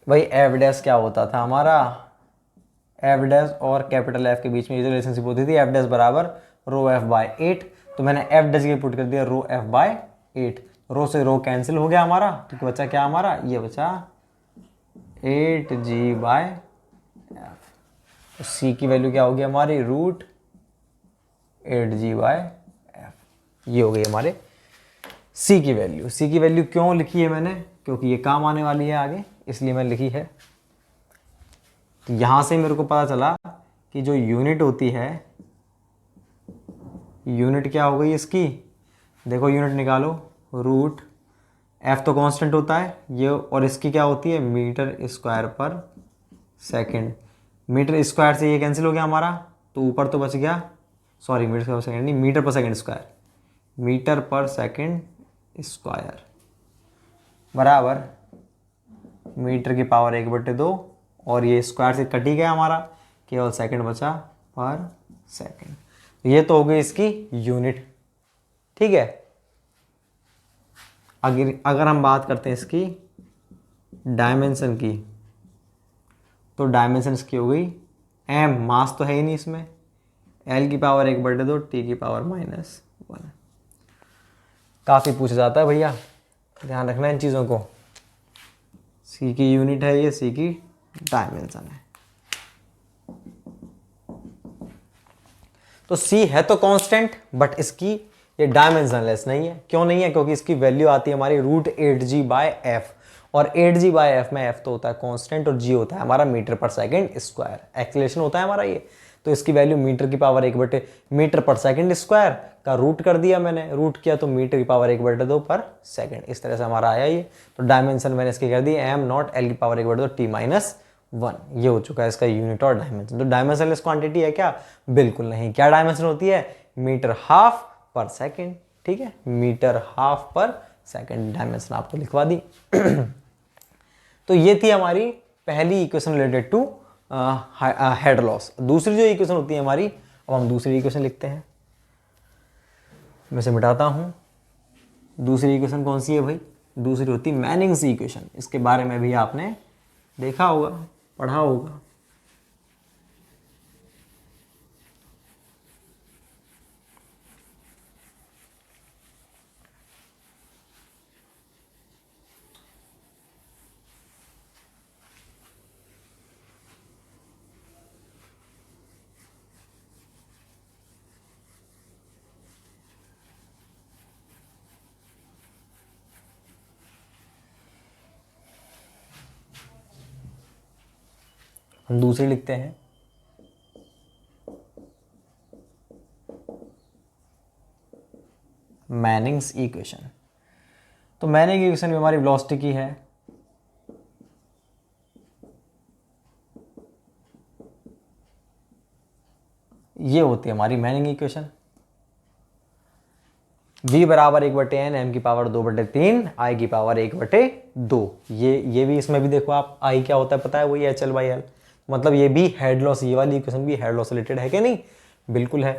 A: भाई एफ डैश क्या होता था हमारा, एफ डैश और कैपिटल एफ के बीच में ये जो रिलेशनशिप होती थी, एफ डैश बराबर रो एफ बाय 8। तो मैंने एफ डैश की पुट कर दिया रो एफ बाय 8। रो से रो कैंसिल हो गया हमारा, तो बचा क्या हमारा, ये बचा 8g बाय एफ। सी की वैल्यू क्या होगी हमारी, रूट 8g बाय एफ। ये हो गई हमारे सी की वैल्यू। सी की वैल्यू क्यों लिखी है मैंने, क्योंकि ये काम आने वाली है आगे, इसलिए मैंने लिखी है। तो यहां से मेरे को पता चला कि जो यूनिट होती है, यूनिट क्या हो गई इसकी, देखो यूनिट निकालो, रूट एफ तो कांस्टेंट होता है ये, और इसकी क्या होती है, मीटर स्क्वायर पर सेकंड। मीटर स्क्वायर से ये कैंसिल हो गया हमारा, तो ऊपर तो बच गया, सॉरी मीटर पर सेकंड नहीं, मीटर पर सेकंड स्क्वायर, मीटर पर सेकंड स्क्वायर बराबर मीटर की पावर 1/2, और ये स्क्वायर से कट ही गया हमारा, केवल सेकंड बचा पर सेकंड। ये तो हो गई इसकी यूनिट, ठीक है। अगर हम बात करते हैं इसकी डायमेंशन की, तो डायमेंशन इसकी हो गई एम, मास तो है ही नहीं इसमें, एल की पावर 1/2, टी की पावर -1। 1। काफ़ी पूछा जाता है भैया, ध्यान रखना इन चीज़ों को। सी की यूनिट है ये, सी की डायमेंशन है। तो सी है तो कांस्टेंट, बट इसकी ये डायमेंशनलेस नहीं है। क्यों नहीं है? क्योंकि इसकी वैल्यू आती है हमारी √8g/f, और 8g/f में f तो होता है कांस्टेंट और g होता है हमारा मीटर पर सेकंड स्क्वायर, एक्सीलरेशन होता है हमारा ये। तो इसकी वैल्यू मीटर की पावर 1/मीटर पर सेकंड स्क्वायर का रूट कर दिया मैंने, रूट किया तो मीटर की पावर 1/2 पर सेकंड, इस तरह से हमारा आया ये। तो डायमेंशन मैंने इसकी कर दी m0 l की पावर 1/2 t-1, ये हो चुका है इसका यूनिट और डायमेंशन। तो डायमेंशनलेस क्वांटिटी है क्या? बिल्कुल नहीं। क्या डायमेंशन होती है? मीटर हाफ पर सेकंड, ठीक है, meter half per second dimension आपको लिखवा दी। तो ये थी हमारी पहली equation related to head loss. दूसरी जो इक्वेशन होती है हमारी, अब हम दूसरी इक्वेशन लिखते हैं। मैं इसे मिटाता हूं। दूसरी इक्वेशन कौन सी है भाई? दूसरी होती है मैनिंग्स इक्वेशन। इसके बारे में भी आपने देखा होगा, पढ़ा होगा। हम दूसरी लिखते हैं। Manning's equation. तो मैनिंग इक्वेशन में हमारी वेलोसिटी की है, ये होती है हमारी मैनिंग इक्वेशन। v बराबर 1/n m की पावर 2/3 i की पावर 1/2। ये भी, इसमें भी देखो आप, i क्या होता है पता है? वही HL/L। मतलब ये भी हेड लॉस, ये वाली इक्वेशन भी हेड लॉस रिलेटेड है कि नहीं? बिल्कुल है।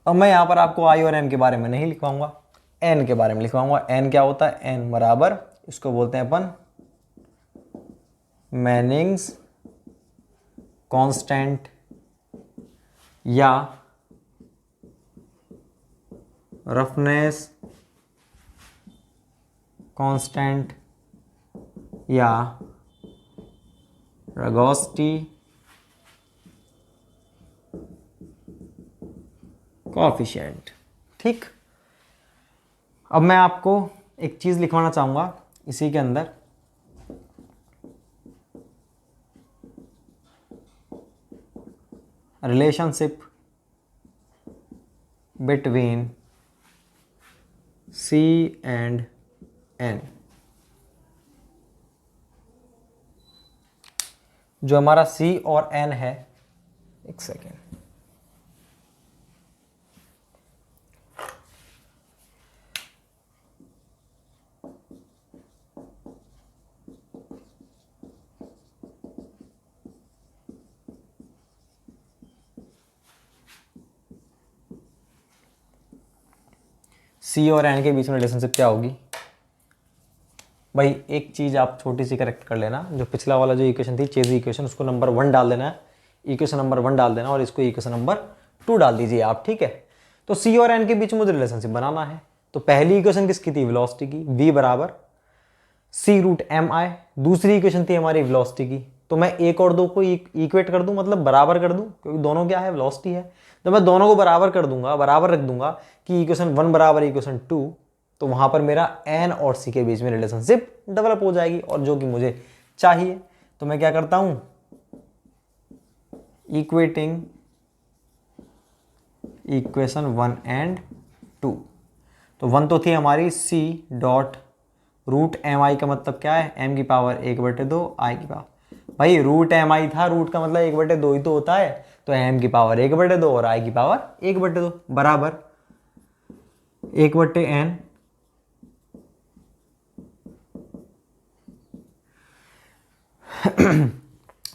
A: अब मैं यहाँ पर आपको i और m के बारे में नहीं लिखवाऊंगा, n के बारे में लिखवाऊंगा। n क्या होता है? n बराबर, इसको बोलते हैं अपन मैनिंग्स कांस्टेंट या रफनेस कांस्टेंट या रगोसिटी कोएफिशिएंट। ठीक। अब मैं आपको एक चीज लिखवाना चाहूंगा इसी के अंदर, relationship between C and N। जो हमारा C और N है, एक सेकेंड, C और N के बीच में रिलेशनशिप क्या होगी भाई? एक चीज आप छोटी सी करेक्ट कर लेना, जो पिछला वाला जो इक्वेशन थी चेज़ इक्वेशन, उसको नंबर 1 डाल देना है, इक्वेशन नंबर 1 डाल देना, और इसको इक्वेशन नंबर 2 डाल दीजिए आप, ठीक है। तो C और N के बीच में मुझे रिलेशनशिप बनाना है। तो पहली इक्वेशन किसकी थी? वेलोसिटी की, v बराबर c√mi। दूसरी इक्वेशन थी हमारी वेलोसिटी की। तो मैं एक और दो को इक्वेट कर दूं, मतलब बराबर कर दूं, क्योंकि दोनों क्या है? वेलोसिटी है। तो मैं दोनों को बराबर कर दूंगा, बराबर रख दूंगा कि इक्वेशन 1 बराबर इक्वेशन 2, तो वहां पर मेरा N और C के बीच में रिलेशनशिप डेवलप हो जाएगी, और जो कि मुझे चाहिए। तो मैं क्या करता हूं? Equating equation 1 and 2। तो 1 तो थी हमारी c.√mi का मतलब क्या है? m की पावर 1/2 i की पावर, भाई √mi था, रूट का मतलब 1/2 ही तो होता है। तो m की पावर 1/2 और i की पावर 1/2 बराबर 1/n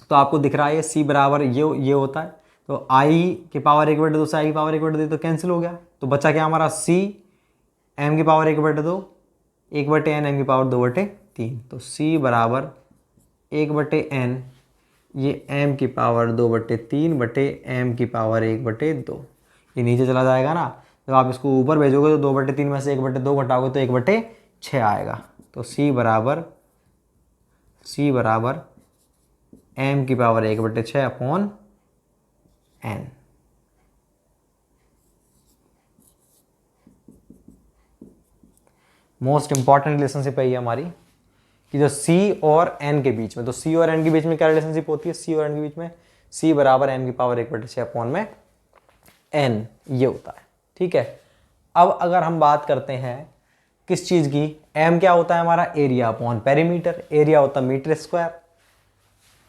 A: तो आपको दिख रहा है c बराबर ये होता है। तो i की पावर 1/2 से i की पावर 1/2 तो कैंसिल हो गया। तो बचा क्या हमारा? c m की पावर 1/2, 1/n m की पावर 2/3। तो c बराबर 1/n, ये m की पावर 2/3 बटे m की पावर 1/2, ये नीचे चला जाएगा ना, जब आप इसको ऊपर भेजोगे तो 2/3 में से 1/2 घटाओगे तो 1/6 आएगा। तो c बराबर m की power 1/6 upon n। Most important relationship है ये हमारी कि जो c और n के बीच में, तो c और n के बीच में क्या रिलेशनशिप होती है, c और n के बीच में c बराबर m की पावर 1/6 अपॉन में n, ये होता है। ठीक है, अब अगर हम बात करते हैं किस चीज़ की, m क्या होता है हमारा, एरिया अपॉन पेरीमीटर, एरिया होता है मीटर स्क्वायर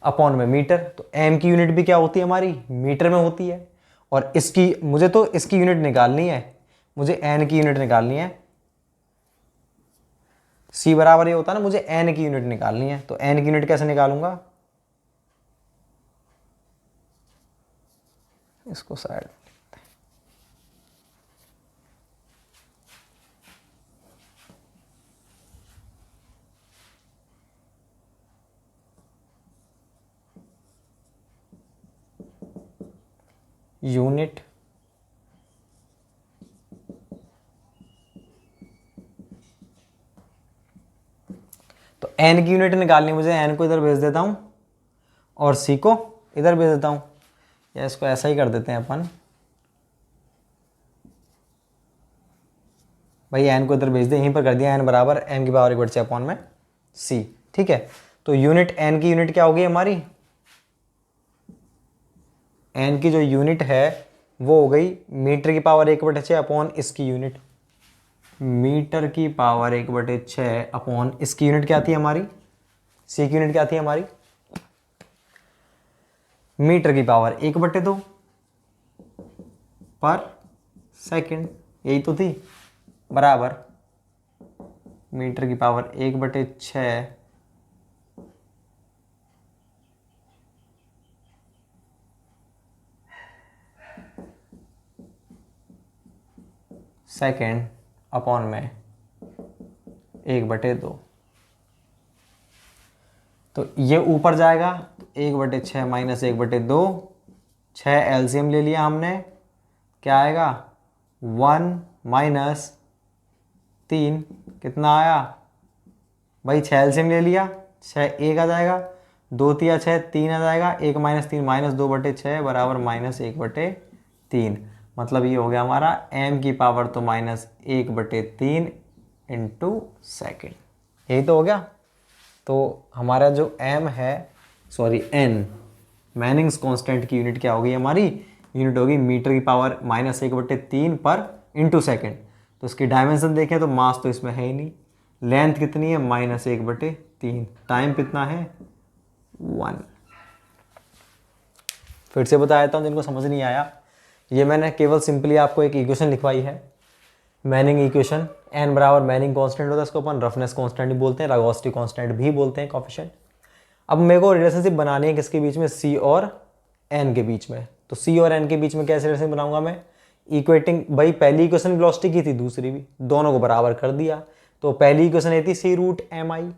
A: अपॉन में मीटर, तो m की यूनिट भी क्या होती है हमारी, मीटर में होती है। और इसकी मुझे तो इसकी यूनिट निकालनी है, मुझे n की यूनिट निकालनी है, c बराबर ये होता है ना, मुझे n की यूनिट निकालनी है। तो n की यूनिट कैसे निकालूंगा, इसको साइड यूनिट तो n की यूनिट निकालनी है मुझे, n को इधर भेज देता हूं और c को इधर भेज देता हूं, या इसको ऐसा ही कर देते हैं अपन, भाई n को इधर भेज दे, यहीं पर कर दिया, n बराबर m की पावर 1/6 अपॉन में c। ठीक है, तो यूनिट n की यूनिट क्या होगी हमारी, n की जो यूनिट है वो हो गई मीटर की पावर 1/6 अपॉन इसकी यूनिट, मीटर की पावर 1/6 अपॉन इसकी यूनिट क्या थी हमारी, c की यूनिट क्या थी हमारी, मीटर की पावर 1/2 पर सेकंड, यही तो थी, बराबर मीटर की पावर 1/6 सेकेंड अपॉन में 1/2। तो ये ऊपर जाएगा, तो 1/6 माइनस 1/2, 6 एलसीएम ले लिया हमने, क्या आएगा 1 माइनस 3, कितना आया भाई, 6 एलसीएम ले लिया, 6 एक आ जाएगा, 2 तिया 6 3 आ जाएगा, 1 माइनस 3 माइनस 2/6 बराबर माइनस 1/3। मतलब ये हो गया हमारा m की पावर तो माइनस 1/3 इंटू सेकेंड, यही तो हो गया। तो हमारा जो m है, सॉरी n, मैनिंग्स कांस्टेंट की यूनिट क्या होगी हमारी, यूनिट होगी मीटर की पावर माइनस 1/3 पर इंटू सेकेंड। तो इसकी डायमेंशन देखें तो मास तो इसमें है ही नहीं, लेंथ कितनी है माइनस 1/3, टाइम कितना है 1। फिर से बता देता हूँ जिनको समझ नहीं आया, ये मैंने केवल सिंपली आपको एक इक्वेशन लिखवाई है, मैनिंग इक्वेशन, n बराबर मैनिंग कांस्टेंट होता है, इसको अपन रफनेस कांस्टेंट भी बोलते हैं, रागोस्टी कांस्टेंट भी बोलते हैं, कोफिशिएंट। अब मेरे को रिलेशनशिप बनानी है किसके बीच में, c और n के बीच में। तो c और n के बीच में कैसे रिलेशन बनाऊंगा मैं, इक्वेटिंग, भाई पहली इक्वेशन वेलोसिटी की थी, दूसरी भी, दोनों को बराबर कर दिया। तो पहली इक्वेशन ये थी c रूट एम आई,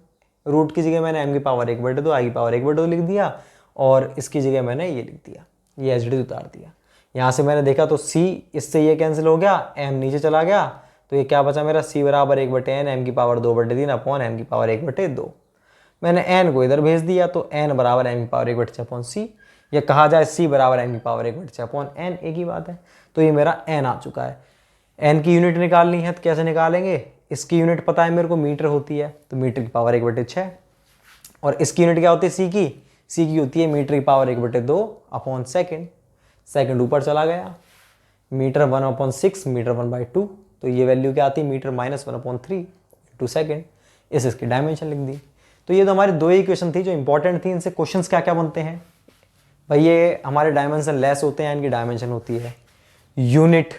A: रूट की जगह मैंने m की पावर 1/2 आई की पावर 1/2 लिख दिया, और इसकी जगह मैंने ये लिख दिया, ये एच डी उतार दिया। यहाँ से मैंने देखा तो c, इससे ये कैंसिल हो गया, m नीचे चला गया, तो ये क्या बचा मेरा, c बराबर 1/n m की पावर 2/3 अपॉन m की पावर 1/2। मैंने n को इधर भेज दिया, तो n बराबर m की पावर 1/6 अपॉन c, या कहा जाए c बराबर m की पावर 1/6 अपॉन n, एक ही बात है। तो ये मेरा n आ चुका है। n की यूनिट निकालनी है तो कैसे निकालेंगे, इसकी यूनिट पता है मेरे को मीटर होती है, तो मीटर की पावर 1/6, और इसकी यूनिट क्या होती है c की होती है मीटर की पावर 1/2 अपॉन सेकेंड, सेकेंड ऊपर चला गया, मीटर 1/6 मीटर 1/2, तो ये वैल्यू क्या आती है, मीटर माइनस 1/3 इंटू सेकेंड, इसकी डायमेंशन लिख दी। तो ये तो हमारी दो ही इक्वेशन थी जो इंपॉर्टेंट थी। इनसे क्वेश्चंस क्या क्या बनते हैं भाई, ये हमारे डायमेंशन लेस होते हैं, इनकी डायमेंशन होती है यूनिट,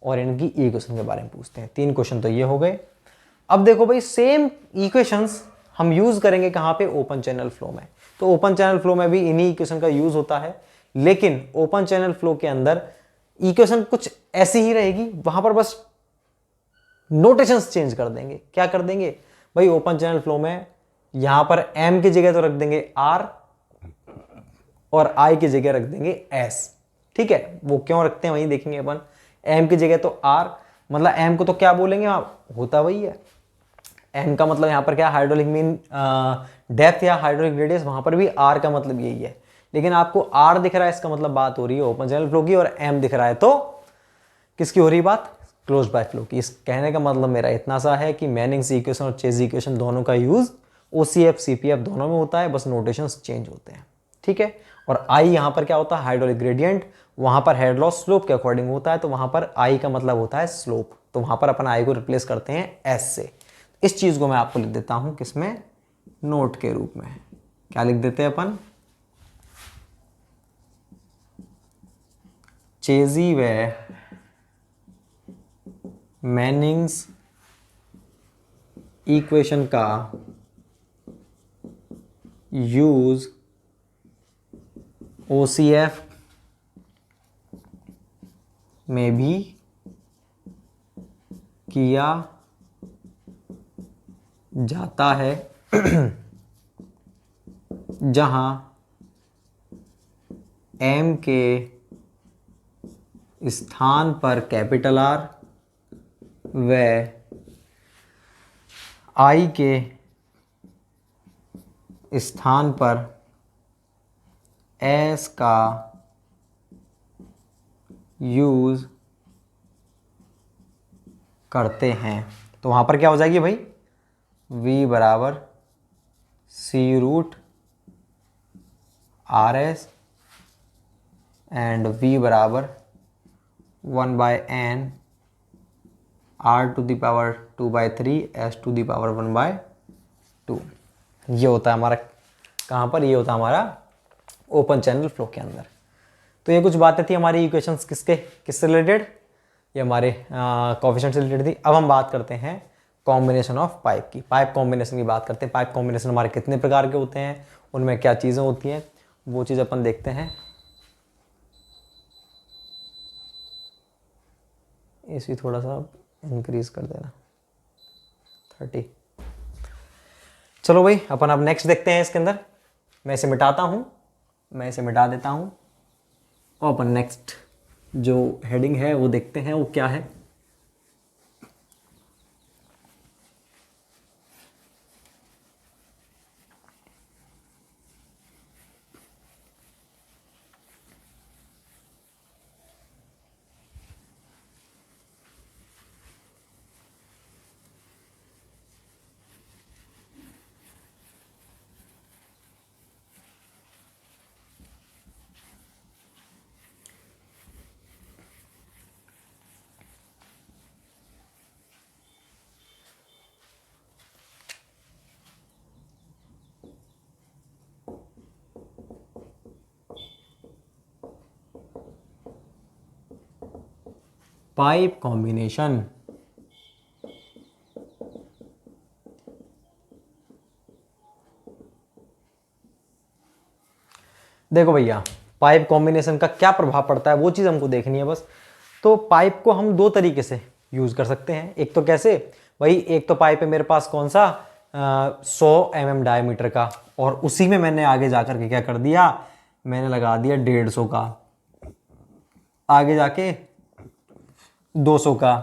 A: और इनकी इक्वेशन के बारे में पूछते हैं। 3 क्वेश्चन तो ये हो गए। अब देखो भाई, सेम इक्वेशंस हम यूज करेंगे कहाँ पे, ओपन चैनल फ्लो में। तो ओपन चैनल फ्लो में भी इन्हीं इक्वेशन का यूज होता है, लेकिन ओपन चैनल फ्लो के अंदर इक्वेशन कुछ ऐसी ही रहेगी, वहां पर बस नोटेशंस चेंज कर देंगे। क्या कर देंगे भाई, ओपन चैनल फ्लो में यहां पर m की जगह तो रख देंगे r, और i की जगह रख देंगे s। ठीक है, वो क्यों रखते हैं वही देखेंगे अपन। एम की जगह तो आर, मतलब एम को तो क्या बोलेंगे आप, होता वही है। एम का मतलब यहाँ पर क्या, हाइड्रोलिक मीन डेप्थ या हाइड्रोलिक रेडियस, वहां पर भी आर का मतलब यही है। लेकिन आपको आर दिख रहा है, इसका मतलब बात हो रही है ओपन चैनल फ्लो की, और एम दिख रहा है तो किसकी हो रही बात, क्लोज बाय फ्लो की। इस कहने का मतलब मेरा इतना सा है कि मैनिंग्स इक्वेशन और चेज इक्वेशन दोनों का यूज ओसीएफ सीपीएफ दोनों में होता है, बस नोटेशंस चेंज होते हैं, ठीक है। और आई यहाँ पर क्या होता है, हाइड्रोलिक ग्रेडियंट, वहां पर हेड लॉस स्लोप के अकॉर्डिंग होता है, तो वहां पर आई का मतलब होता है स्लोप, तो वहां पर अपन आई को रिप्लेस करते हैं एस से। इस चीज को मैं आपको लिख देता हूं किसमें, नोट के रूप में। क्या लिख देते हैं अपन, चेजी व मैनिंग्स इक्वेशन का यूज ओसीएफ में भी किया जाता है जहां एम के स्थान पर कैपिटल आर व आई के स्थान पर एस का यूज करते हैं। तो वहां पर क्या हो जाएगी भाई, v बराबर C root R S and v बराबर 1/n r to the power 2/3 s to the power 1/2। ये होता है हमारा कहाँ पर, ये होता है हमारा ओपन चैनल फ्लो के अंदर। तो ये कुछ बातें थी हमारी इक्वेशंस किससे रिलेटेड, ये हमारे कोएफिशिएंट से रिलेटेड थी। अब हम बात करते हैं कॉम्बिनेशन ऑफ पाइप की, पाइप कॉम्बिनेशन की बात करते हैं। पाइप कॉम्बिनेशन हमारे कितने प्रकार के होते हैं, उनमें क्या चीज़ें होती हैं, वो चीज़ अपन देखते हैं। इसी थोड़ा सा इंक्रीज कर देना 30। चलो भाई अपन अब नेक्स्ट देखते हैं इसके अंदर। मैं इसे मिटाता हूँ, मैं इसे मिटा देता हूँ और अपन नेक्स्ट जो हेडिंग है वो देखते हैं वो क्या है। पाइप कॉम्बिनेशन, देखो भैया पाइप कॉम्बिनेशन का क्या प्रभाव पड़ता है वो चीज़ हमको देखनी है बस। तो पाइप को हम दो तरीके से यूज़ कर सकते हैं। एक तो कैसे भाई, एक तो पाइप है मेरे पास कौन सा 100 mm डायमीटर का, और उसी में मैंने आगे जाकर के क्या कर दिया, मैंने लगा दिया 150 का, आगे जाके 200 का,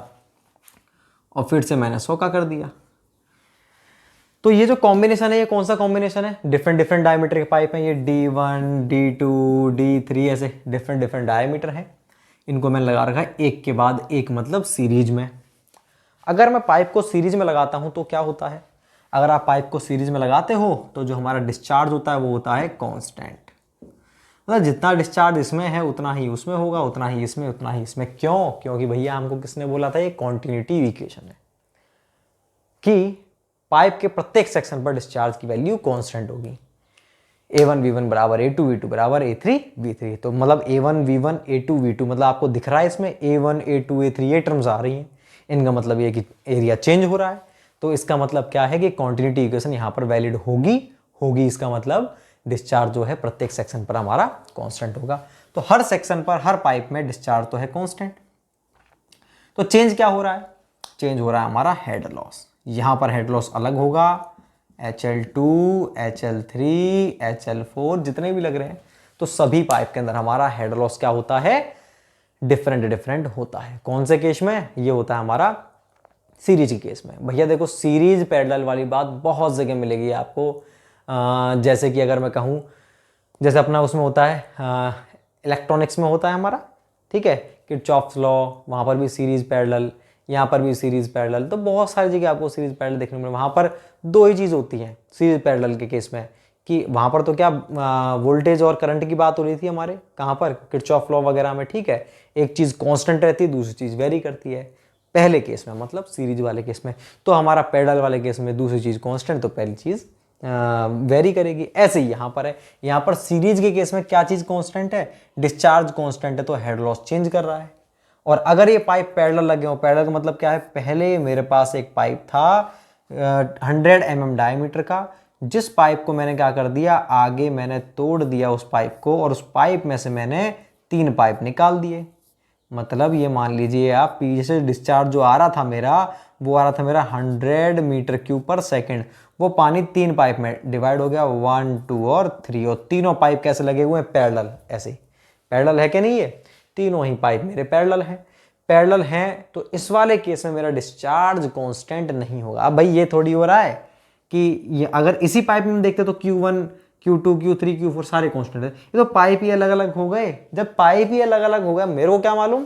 A: और फिर से मैंने 100 का कर दिया। तो ये जो कॉम्बिनेशन है ये कौन सा कॉम्बिनेशन है, डिफरेंट डिफरेंट डायमीटर के पाइप हैं ये, D1 D2 D3 ऐसे डिफरेंट डिफरेंट डायमीटर है। इनको मैंने लगा रखा है एक के बाद एक, मतलब सीरीज में। अगर मैं पाइप को सीरीज में लगाता हूं तो क्या होता है, अगर आप पाइप को सीरीज में लगाते हो तो जो हमारा डिस्चार्ज होता है वो होता है कांस्टेंट, मतलब जितना डिस्चार्ज इसमें है उतना ही उसमें होगा, उतना ही इसमें, उतना ही इसमें। क्यों, क्योंकि भैया हमको किसने बोला था, ये कॉन्टिन्यूटी इक्वेशन है कि पाइप के प्रत्येक सेक्शन पर डिस्चार्ज की वैल्यू कांस्टेंट होगी। A1 V1 बराबर A2 V2 बराबर A3 V3। तो मतलब A1 V1 A2 V2, मतलब आपको दिख रहा है इसमें A1 A2 A3 ये टर्म्स आ रही हैं, इनका मतलब ये कि एरिया चेंज हो रहा है। तो इसका मतलब क्या है कि कॉन्टिन्यूटी इक्वेशन यहाँ पर वैलिड होगी इसका मतलब डिस्चार्ज जो है प्रत्येक सेक्शन पर हमारा कांस्टेंट होगा। तो हर सेक्शन पर हर पाइप में डिस्चार्ज तो है कांस्टेंट। तो चेंज क्या हो रहा है, चेंज हो रहा है हमारा हेड लॉस। यहाँ पर हेड लॉस अलग होगा, HL2 HL3 HL4 जितने भी लग रहे हैं, तो सभी पाइप के अंदर हमारा हेड लॉस क्या होता है, डिफरेंट डिफरेंट होता है। कौन से केस में? ये होता है हमारा सीरीज के केस में। भैया देखो सीरीज पैरेलल वाली बात बहुत जगह मिलेगी आपको। जैसे कि अगर मैं कहूँ, जैसे अपना उसमें होता है इलेक्ट्रॉनिक्स में होता है हमारा, ठीक है, किरचॉफ्स लॉ, वहाँ पर भी सीरीज पैरेलल, यहाँ पर भी सीरीज पैरेलल। तो बहुत सारी जगह आपको सीरीज पैरेलल देखने को मिले। वहाँ पर दो ही चीज़ होती है सीरीज पैरेलल के केस में, कि वहाँ पर तो क्या वोल्टेज और करंट की बात हो रही थी हमारे, कहाँ पर, किरचॉफ लॉ वगैरह में, ठीक है। एक चीज़ कांस्टेंट रहती है, दूसरी चीज़ वेरी करती है पहले केस में, मतलब सीरीज वाले केस में। तो हमारा पैरेलल वाले केस में दूसरी चीज़ कांस्टेंट, तो पहली चीज़ वेरी करेगी। ऐसे ही यहाँ पर है, यहाँ पर सीरीज के केस में क्या चीज़ कांस्टेंट है? डिस्चार्ज कांस्टेंट है, तो हेड लॉस चेंज कर रहा है। और अगर ये पाइप पैरेलल लगे हो, पैरेलल का मतलब क्या है? पहले मेरे पास एक पाइप था 100 mm डायमीटर का, जिस पाइप को मैंने क्या कर दिया, आगे मैंने तोड़ दिया उस पाइप को, और उस पाइप में से मैंने 3 पाइप निकाल दिए। मतलब ये मान लीजिए आप, पीछे से डिस्चार्ज जो आ रहा था मेरा, वो आ रहा था मेरा 100 मीटर क्यूब पर सेकंड। वो पानी 3 पाइप में डिवाइड हो गया, 1, 2 और 3, और तीनों पाइप कैसे लगे हुए हैं? पैरेलल। ऐसे ही पैरेलल है कि नहीं? ये तीनों ही पाइप मेरे पैरेलल हैं। पैरेलल हैं तो इस वाले केस में मेरा डिस्चार्ज कांस्टेंट नहीं होगा। अब भाई ये थोड़ी हो रहा है कि ये अगर इसी पाइप में देखते तो Q1, Q2, Q3, Q4 सारे कांस्टेंट है। ये तो पाइप ही अलग अलग हो गए। जब पाइप ही अलग अलग हो गया, मेरे को क्या मालूम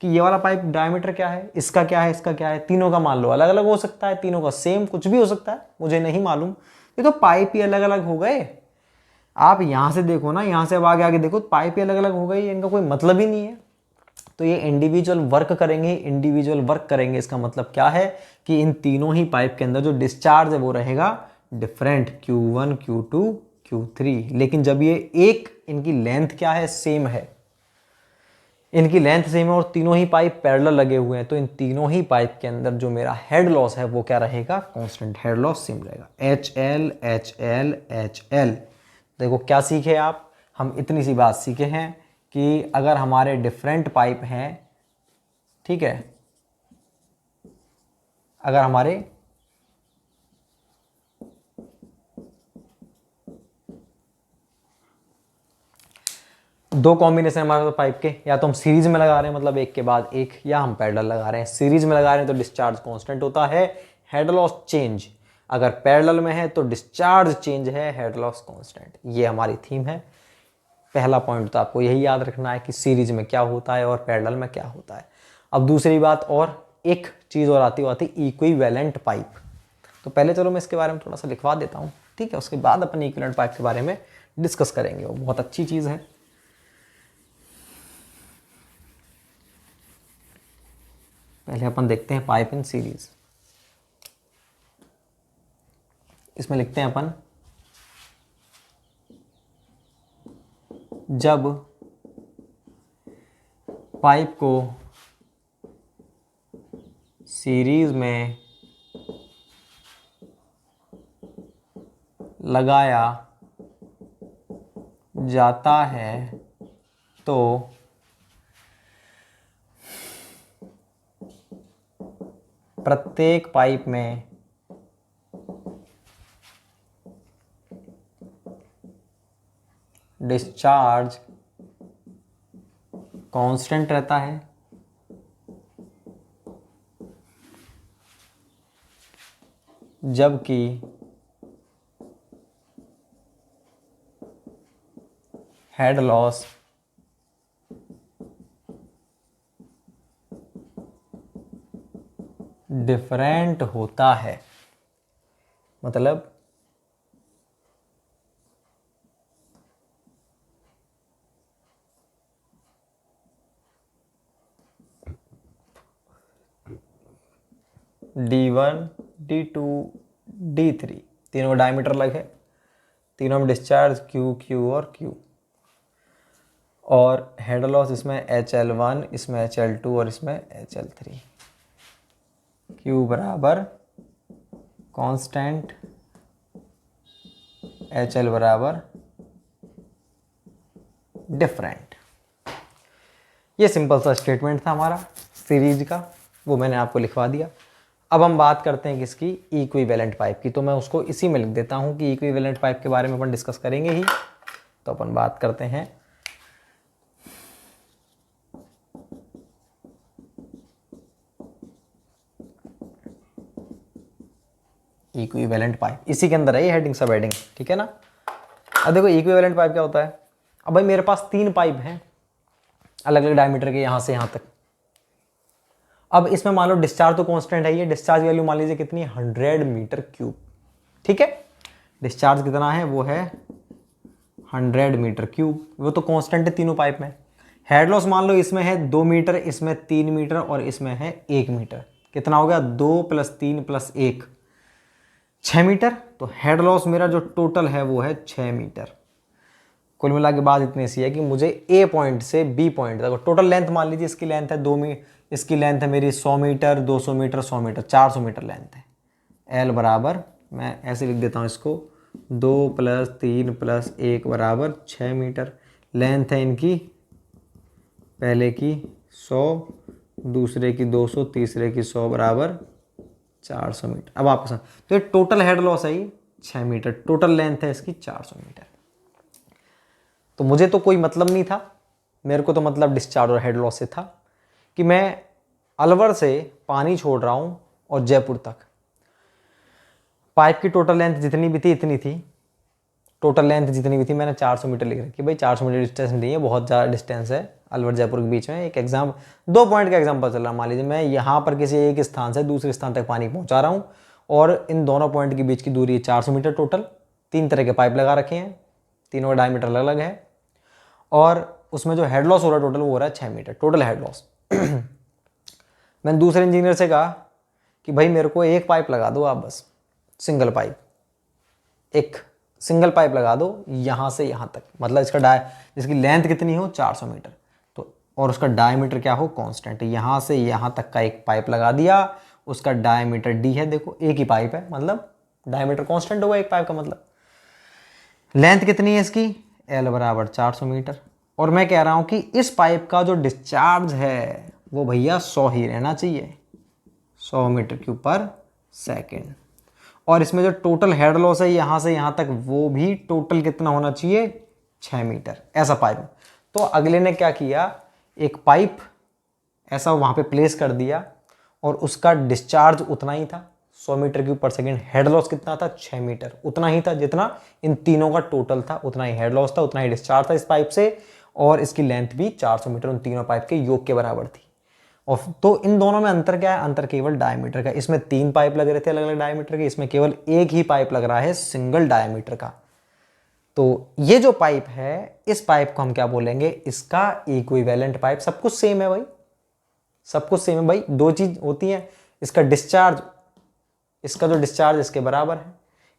A: कि ये वाला पाइप डायमीटर क्या है, इसका क्या है, इसका क्या है? तीनों का मान लो अलग अलग हो सकता है, तीनों का सेम, कुछ भी हो सकता है, मुझे नहीं मालूम। ये तो पाइप ही अलग अलग हो गए। आप यहां से देखो ना, यहां से अब आगे आगे देखो, पाइप ही अलग अलग हो गई, इनका कोई मतलब ही नहीं है। तो ये इंडिविजुअल वर्क करेंगे, इंडिविजुअल वर्क करेंगे। इसका मतलब क्या है कि इन तीनों ही पाइप के अंदर जो डिस्चार्ज है वो रहेगा डिफरेंट, Q1, Q2, Q3। लेकिन जब ये एक, इनकी लेंथ क्या है? सेम है, इनकी लेंथ सेम है, और तीनों ही पाइप पैरेलल लगे हुए हैं, तो इन तीनों ही पाइप के अंदर जो मेरा हेड लॉस है वो क्या रहेगा? कांस्टेंट। हेड लॉस सेम रहेगा, HL HL HL। देखो क्या सीखे आप? हम इतनी सी बात सीखे हैं कि अगर हमारे डिफरेंट पाइप हैं, ठीक है, अगर हमारे दो कॉम्बिनेशन हमारे पास पाइप के, या तो हम सीरीज में लगा रहे हैं मतलब एक के बाद एक, या हम पैरेलल लगा रहे हैं। सीरीज में लगा रहे हैं तो डिस्चार्ज कांस्टेंट होता है, हेड लॉस चेंज। अगर पैरेलल में है तो डिस्चार्ज चेंज है, हेड लॉस कांस्टेंट। ये हमारी थीम है। पहला पॉइंट तो आपको यही याद रखना है कि सीरीज में क्या होता है और पैरेलल में क्या होता है। अब दूसरी बात, और एक चीज़ और आती इक्विवेलेंट पाइप। तो पहले चलो मैं इसके बारे में थोड़ा सा लिखवा देता हूँ, ठीक है, उसके बाद अपन इक्विवेलेंट पाइप के बारे में डिस्कस करेंगे। वो बहुत अच्छी चीज़ है। पहले अपन देखते हैं पाइप इन सीरीज। इसमें लिखते हैं अपन, जब पाइप को सीरीज में लगाया जाता है तो प्रत्येक पाइप में डिस्चार्ज कांस्टेंट रहता है, जबकि हेड लॉस डिफरेंट होता है। मतलब D1, D2, D3 तीनों डायमीटर अलग है, तीनों में डिस्चार्ज Q, Q और Q। और हेड लॉस इसमें HL1, इसमें HL2 और इसमें HL3। Q बराबर कांस्टेंट, HL बराबर डिफरेंट। ये सिंपल सा स्टेटमेंट था हमारा सीरीज का, वो मैंने आपको लिखवा दिया। अब हम बात करते हैं किसकी? इक्विवेलेंट पाइप की। तो मैं उसको इसी में लिख देता हूं कि इक्विवेलेंट पाइप के बारे में अपन डिस्कस करेंगे ही। तो अपन बात करते हैं इक्विवेलेंट पाइप, इसी के अंदर है ये हेडिंग सब हेडिंग, ठीक है ना। अब देखो इक्विवेलेंट पाइप क्या होता है। अब भाई मेरे पास 3 पाइप हैं अलग अलग डायमीटर के, यहां से यहां तक। अब इसमें मान लो डिस्चार्ज तो कांस्टेंट है, ये डिस्चार्ज वैल्यू मान लीजिए कितनी, 100 मीटर क्यूब, ठीक है। डिस्चार्ज कितना है, वो है 100 मीटर क्यूब, वो तो कांस्टेंट है तीनों पाइप में। हेड लॉस मान लो इसमें है 2 मीटर, इसमें 3 मीटर और इसमें है 1 मीटर, कितना हो गया, 2 + 3 + 1 6 मीटर। तो हेड लॉस मेरा जो टोटल है वो है 6 मीटर। कुल मिला के बात इतनी सी है कि मुझे ए पॉइंट से बी पॉइंट तक टोटल लेंथ मान लीजिए, इसकी लेंथ है 2 मीटर, इसकी लेंथ है मेरी 100 meter, 200 meter, 100 meter, 400 meter length है। एल बराबर, मैं ऐसे लिख देता हूँ इसको, 2 + 3 + 1 बराबर 6 मीटर। लेंथ है इनकी, पहले की 100, दूसरे की 200, तीसरे की 100 बराबर 400 मीटर। अब आपको समझ, तो ये टोटल हेड लॉस है ये 6 मीटर, टोटल लेंथ है इसकी 400 मीटर। तो मुझे तो कोई मतलब नहीं था, मेरे को तो मतलब डिस्चार्ज और हेड लॉस से था कि मैं अलवर से पानी छोड़ रहा हूँ और जयपुर तक। पाइप की टोटल लेंथ जितनी भी थी इतनी थी, टोटल लेंथ जितनी भी थी मैंने 400 मीटर लिख रखी। भाई 400 मीटर डिस्टेंस नहीं है, बहुत ज़्यादा डिस्टेंस है अलवर जयपुर के बीच में। एक एग्जाम 2 पॉइंट का एग्जाम्पल चल रहा है, मान लीजिए मैं यहाँ पर किसी एक स्थान से दूसरे स्थान तक पानी पहुँचा रहा हूँ और इन दोनों पॉइंट के बीच की दूरी 400 मीटर टोटल। 3 तरह के पाइप लगा रखे हैं, तीनों का डायमीटर अलग अलग है, और उसमें जो हेड लॉस हो रहा है टोटल वो हो रहा है 6 मीटर टोटल हेड लॉस। मैंने दूसरे इंजीनियर से कहा कि भाई मेरे को एक पाइप लगा दो आप, बस सिंगल पाइप, एक सिंगल पाइप लगा दो यहाँ से यहाँ तक, मतलब इसका जिसकी लेंथ कितनी हो 400 मीटर, तो और उसका डायमीटर क्या हो कांस्टेंट। यहाँ से यहाँ तक का एक पाइप लगा दिया, उसका डायमीटर डी है, देखो एक ही पाइप है, मतलब डायमीटर कांस्टेंट होगा एक पाइप का, मतलब लेंथ कितनी है इसकी, एल बराबर 400 मीटर। और मैं कह रहा हूँ कि इस पाइप का जो डिस्चार्ज है वो भैया 100 ही रहना चाहिए, 100 मीटर क्यूब पर सेकेंड। और इसमें जो टोटल हेड लॉस है यहाँ से यहाँ तक, वो भी टोटल कितना होना चाहिए, 6 मीटर, ऐसा पाइप। तो अगले ने क्या किया, एक पाइप ऐसा वहाँ पे प्लेस कर दिया और उसका डिस्चार्ज उतना ही था, 100 मीटर क्यूब पर सेकेंड। हेड लॉस कितना था, 6 मीटर, उतना ही था जितना इन तीनों का टोटल था, उतना ही हेड लॉस था, उतना ही डिस्चार्ज था इस पाइप से, और इसकी लेंथ भी 400 मीटर उन तीनों पाइप के योग के बराबर थी। और तो इन दोनों में अंतर क्या है, अंतर केवल डायमीटर का। इसमें 3 पाइप लग रहे थे अलग अलग डायमीटर के, इसमें केवल एक ही पाइप लग रहा है सिंगल डायमीटर का। तो ये जो पाइप है, इस पाइप को हम क्या बोलेंगे, इसका इक्विवेलेंट पाइप। सब कुछ सेम है भाई, सब कुछ सेम है भाई, 2 चीज होती है, इसका डिस्चार्ज, इसका जो डिस्चार्ज इसके बराबर है,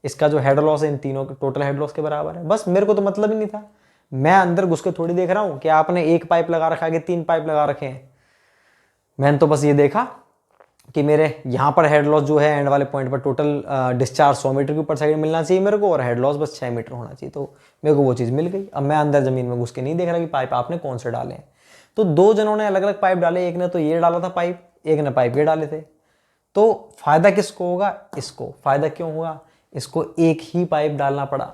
A: इसका जो हेड लॉस है इन तीनों के टोटल हेड लॉस के बराबर है। बस मेरे को तो मतलब ही नहीं था, मैं अंदर घुस के थोड़ी देख रहा हूं कि आपने एक पाइप लगा रखा है कि 3 पाइप लगा रखे हैं। मैंने तो बस ये देखा कि मेरे यहाँ पर हेड लॉस जो है एंड वाले पॉइंट पर total discharge 100 metre cube per second मिलना चाहिए मेरे को, और हेड लॉस बस 6 मीटर होना चाहिए, तो मेरे को वो चीज़ मिल गई। अब मैं अंदर ज़मीन में घुस के नहीं देख रहा कि पाइप आपने कौन से डाले हैं। तो 2 जनों ने अलग अलग पाइप डाले, एक ने तो ये डाला था पाइप, एक ने पाइप ये डाले थे। तो फायदा किसको होगा, इसको। फायदा क्यों होगा, इसको एक ही पाइप डालना पड़ा।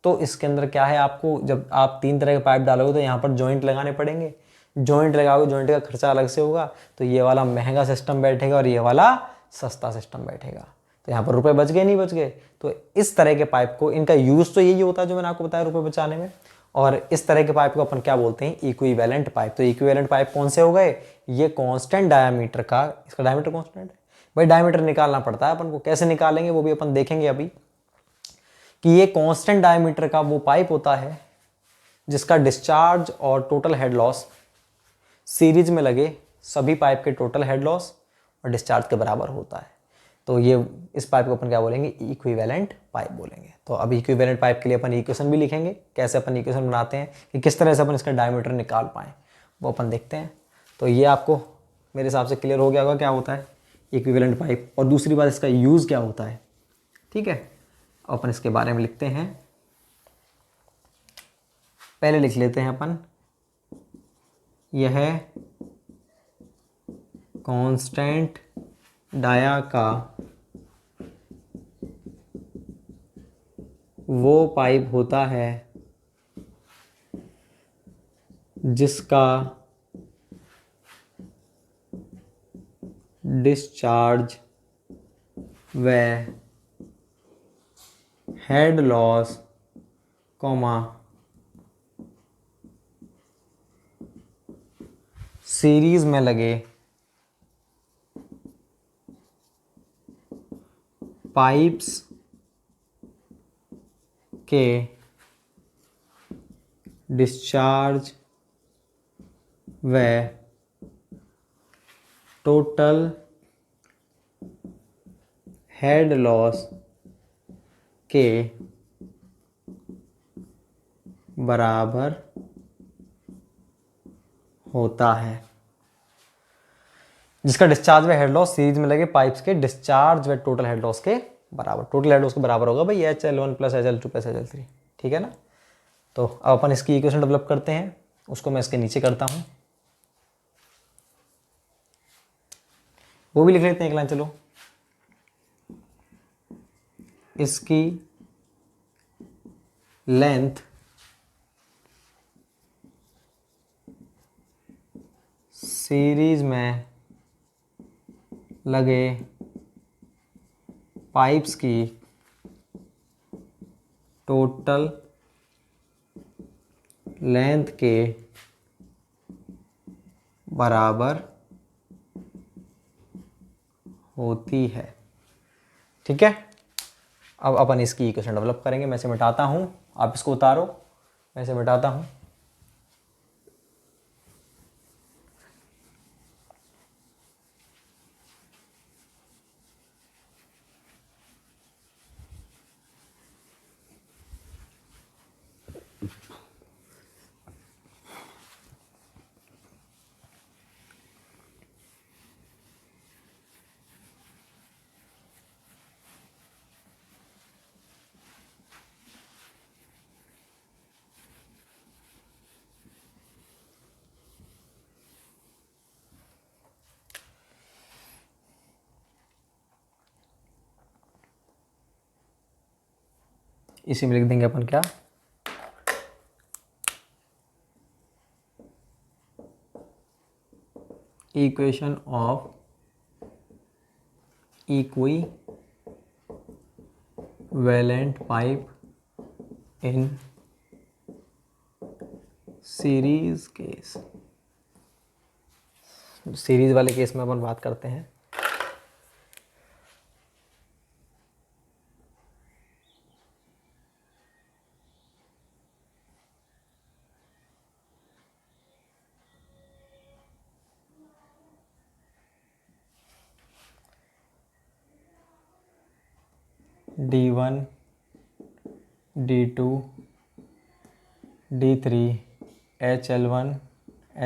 A: तो इसके अंदर क्या है, आपको जब आप 3 तरह के पाइप डालोगे तो यहाँ पर जॉइंट लगाने पड़ेंगे, जॉइंट लगाओगे, जॉइंट का खर्चा अलग से होगा, तो ये वाला महंगा सिस्टम बैठेगा और ये वाला सस्ता सिस्टम बैठेगा। तो यहाँ पर रुपए बच गए नहीं बच गए। तो इस तरह के पाइप को, इनका यूज तो यही होता है जो मैंने आपको बताया रुपए बचाने में। और इस तरह के पाइप को अपन क्या बोलते हैं, इक्विवेलेंट पाइप। तो इक्विवेलेंट पाइप कौन से हो गए, ये कांस्टेंट डायमीटर का, इसका डायमीटर कांस्टेंट है भाई, डायमीटर निकालना पड़ता है अपन को। कैसे निकालेंगे वो भी अपन देखेंगे अभी, कि ये कांस्टेंट डायमीटर का वो पाइप होता है जिसका डिस्चार्ज और टोटल हेड लॉस सीरीज में लगे सभी पाइप के टोटल हेड लॉस और डिस्चार्ज के बराबर होता है। तो ये इस पाइप को अपन क्या बोलेंगे, इक्विवेलेंट पाइप बोलेंगे। तो अब इक्विवेलेंट पाइप के लिए अपन इक्वेशन भी लिखेंगे, कैसे अपन इक्वेशन बनाते हैं, कि किस तरह से अपन इसका डायमीटर निकाल पाएँ, वो अपन देखते हैं। तो ये आपको मेरे हिसाब से क्लियर हो गया होगा क्या होता है इक्विवेलेंट पाइप, और दूसरी बात इसका यूज़ क्या होता है। ठीक है, अपन इसके बारे में लिखते हैं। पहले लिख लेते हैं अपन, यह कांस्टेंट डाया का वो पाइप होता है जिसका डिस्चार्ज व हेड लॉस कॉमा सीरीज में लगे पाइप्स के डिस्चार्ज व टोटल हेड लॉस के बराबर होता है। जिसका डिस्चार्ज व हेड लॉस सीरीज में लगे पाइप्स के डिस्चार्ज व टोटल हेड लॉस के बराबर, टोटल हेड लॉस के बराबर होगा भाई HL1 plus HL2 plus HL3, ठीक है ना। तो अब अपन इसकी इक्वेशन डेवलप करते हैं, उसको मैं इसके नीचे करता हूं, वो भी लिख लेते हैं एक लाइन। चलो, इसकी लेंथ सीरीज में लगे पाइप्स की टोटल लेंथ के बराबर होती है, ठीक है। अब अपन इसकी इक्वेशन डेवलप करेंगे। मैं इसे मिटाता हूं, आप इसको उतारो, मैं इसे मिटाता हूं। इसी में लिख देंगे अपन क्या, equation of equivalent pipe in series case. Series वाले केस में अपन बात करते हैं। D1 D2 D3 HL1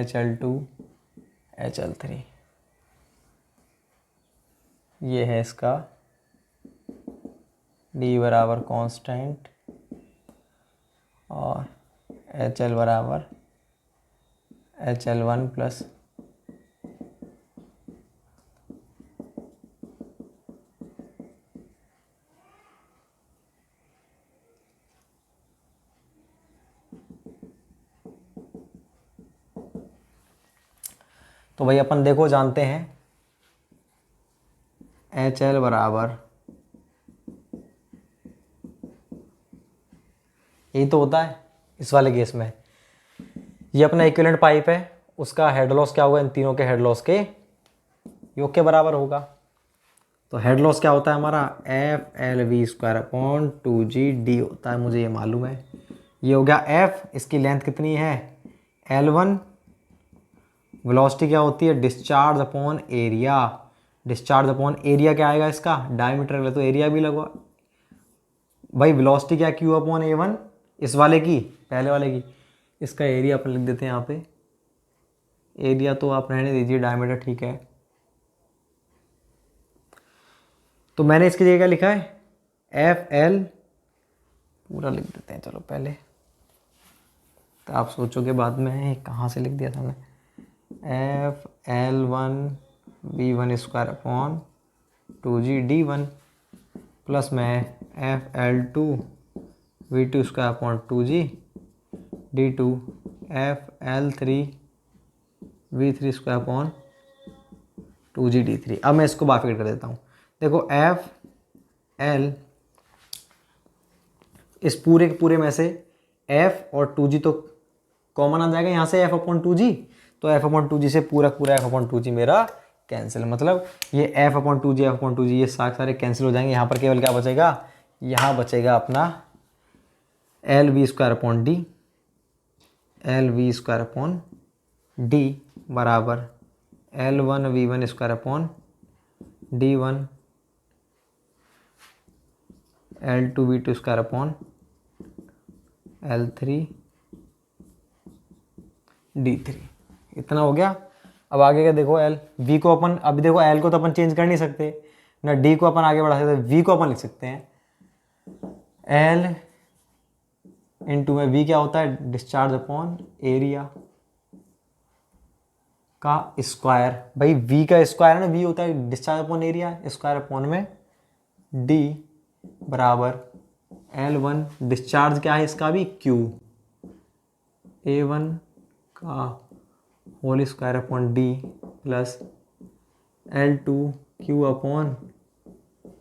A: HL2 HL3, ये है इसका D बराबर कांस्टेंट और HL बराबर HL1 प्लस तो भाई अपन देखो जानते हैं HL बराबर, यही तो होता है इस वाले केस में। ये अपना इक्विवेलेंट पाइप है, उसका हेड लॉस क्या होगा, इन तीनों के हेड लॉस के योग के बराबर होगा। तो हेड लॉस क्या होता है हमारा, FLV स्क्वायर अपॉन 2GD होता है, मुझे ये मालूम है। ये हो गया F, इसकी लेंथ कितनी है L1, वेलोसिटी क्या होती है discharge upon area, discharge upon area क्या आएगा इसका डायमीटर, तो एरिया भी लगवा भाई। वेलोसिटी क्या Q अपॉन A1 इस वाले की, पहले वाले की, इसका एरिया अपन लिख देते हैं यहाँ पे। एरिया तो आप रहने दीजिए, डायमीटर ठीक है। तो मैंने इसकी जगह क्या लिखा है FL, पूरा लिख देते हैं चलो पहले, तो आप सोचोगे बाद में कहाँ से लिख दिया था मैंने। FL1V1 square upon 2GD1 plus में FL2V2 square upon 2GD2 FL3V3 square upon 2GD3। अब मैं इसको बाफिकेट कर देता हूँ। देखो FL इस पूरे के पूरे में से एफ और 2g तो कॉमन आ जाएगा यहाँ से एफ अपॉन 2g, तो एफ अपॉन 2g से पूरा पूरा एफ अपॉन 2g मेरा कैंसिल, मतलब ये F upon 2g F upon 2g ये सारे कैंसिल हो जाएंगे। यहाँ पर केवल क्या बचेगा, यहाँ बचेगा अपना L V square upon D, L V square upon D बराबर L one V one square upon D one L two V two square upon L three D three. इतना हो गया। अब आगे का देखो एल वी को अपन, अभी देखो एल को तो अपन चेंज कर नहीं सकते ना, डी को अपन आगे बढ़ा सकते, वी को अपन लिख सकते हैं एल इनटू में वी क्या होता है, डिस्चार्ज अपॉन एरिया का स्क्वायर। भाई वी का स्क्वायर है ना, वी होता है discharge upon area, square upon में डी बराबर एल वन डिस्चार्ज क्या है इसका भी क्यू, ए वन का whole square upon D plus L two Q upon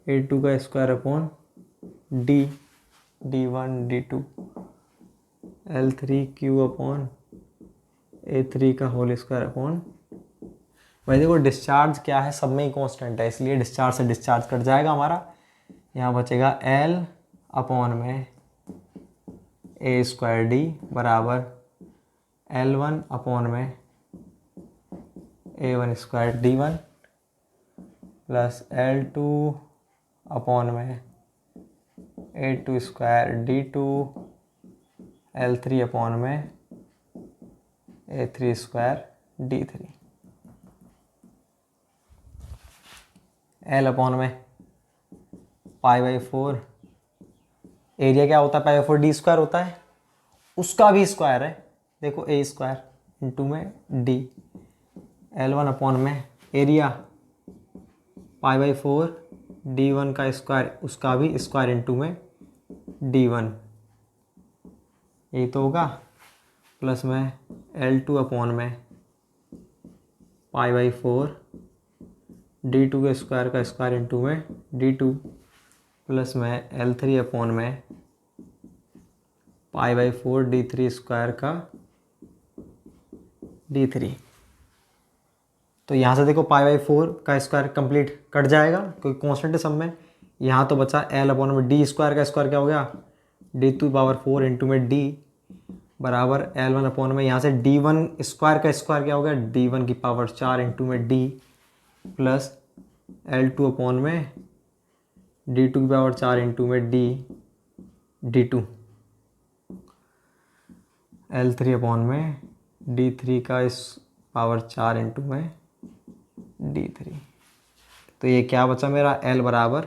A: A two का square upon D, D one D two L three Q upon A three का whole square upon. भाई देखो discharge क्या है, सब में ही constant है, इसलिए डिस्चार्ज से डिस्चार्ज कट जाएगा हमारा। यहाँ बचेगा एल अपॉन में ए स्क्वायर डी बराबर एल वन अपॉन में A one square D one plus L two upon में A two square D two L three upon में A three square D three. L upon में pi by four, area क्या होता है pi by four D square होता है, उसका भी स्क्वायर है, देखो ए स्क्वायर इंटू में डी, एल वन अपॉन में area pi by four D one का स्क्वायर, उसका भी स्क्वायर इंटू में डी वन, यही तो होगा, प्लस में एल टू अपॉन में pi by four D two के स्क्वायर का स्क्वायर इंटू में डी टू प्लस में एल थ्री अपॉन में pi by four D three square का डी थ्री। तो यहाँ से देखो पाई बाई फोर का स्क्वायर कंप्लीट कट जाएगा क्योंकि कॉन्स्टेंट है सब में। यहाँ तो बचा एल अपॉन में डी स्क्वायर का स्क्वायर क्या हो गया, D to power four into में डी बराबर एल वन अपॉन में यहाँ से डी वन स्क्वायर का स्क्वायर क्या हो गया, डी वन की पावर चार इंटू में D plus L two upon में डी टू की पावर चार इंटू में D D two, L three upon में डी थ्री का इस पावर चार इंटू में डी थ्री। तो ये क्या बचा मेरा, एल बराबर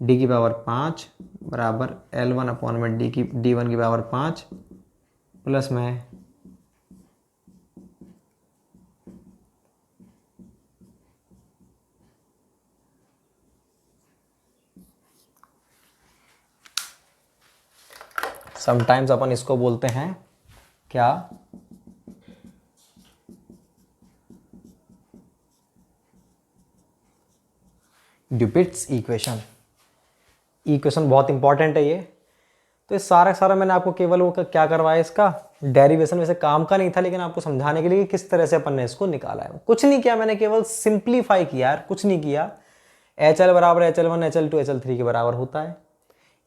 A: डी की पावर पाँच बराबर एल वन अपॉन में डी वन की पावर पाँच प्लस में समटाइम्स अपन इसको बोलते हैं क्या, ड्यूपिट्स इक्वेशन। इक्वेशन बहुत इंपॉर्टेंट है ये। तो ये सारा मैंने आपको केवल वो क्या करवाया, इसका डेरिवेशन वैसे काम का नहीं था, लेकिन आपको समझाने के लिए कि किस तरह से अपन ने इसको निकाला है। कुछ नहीं किया मैंने, केवल सिंप्लीफाई किया यार, कुछ नहीं किया। एच एल बराबर H L one H L two H L three के बराबर होता है।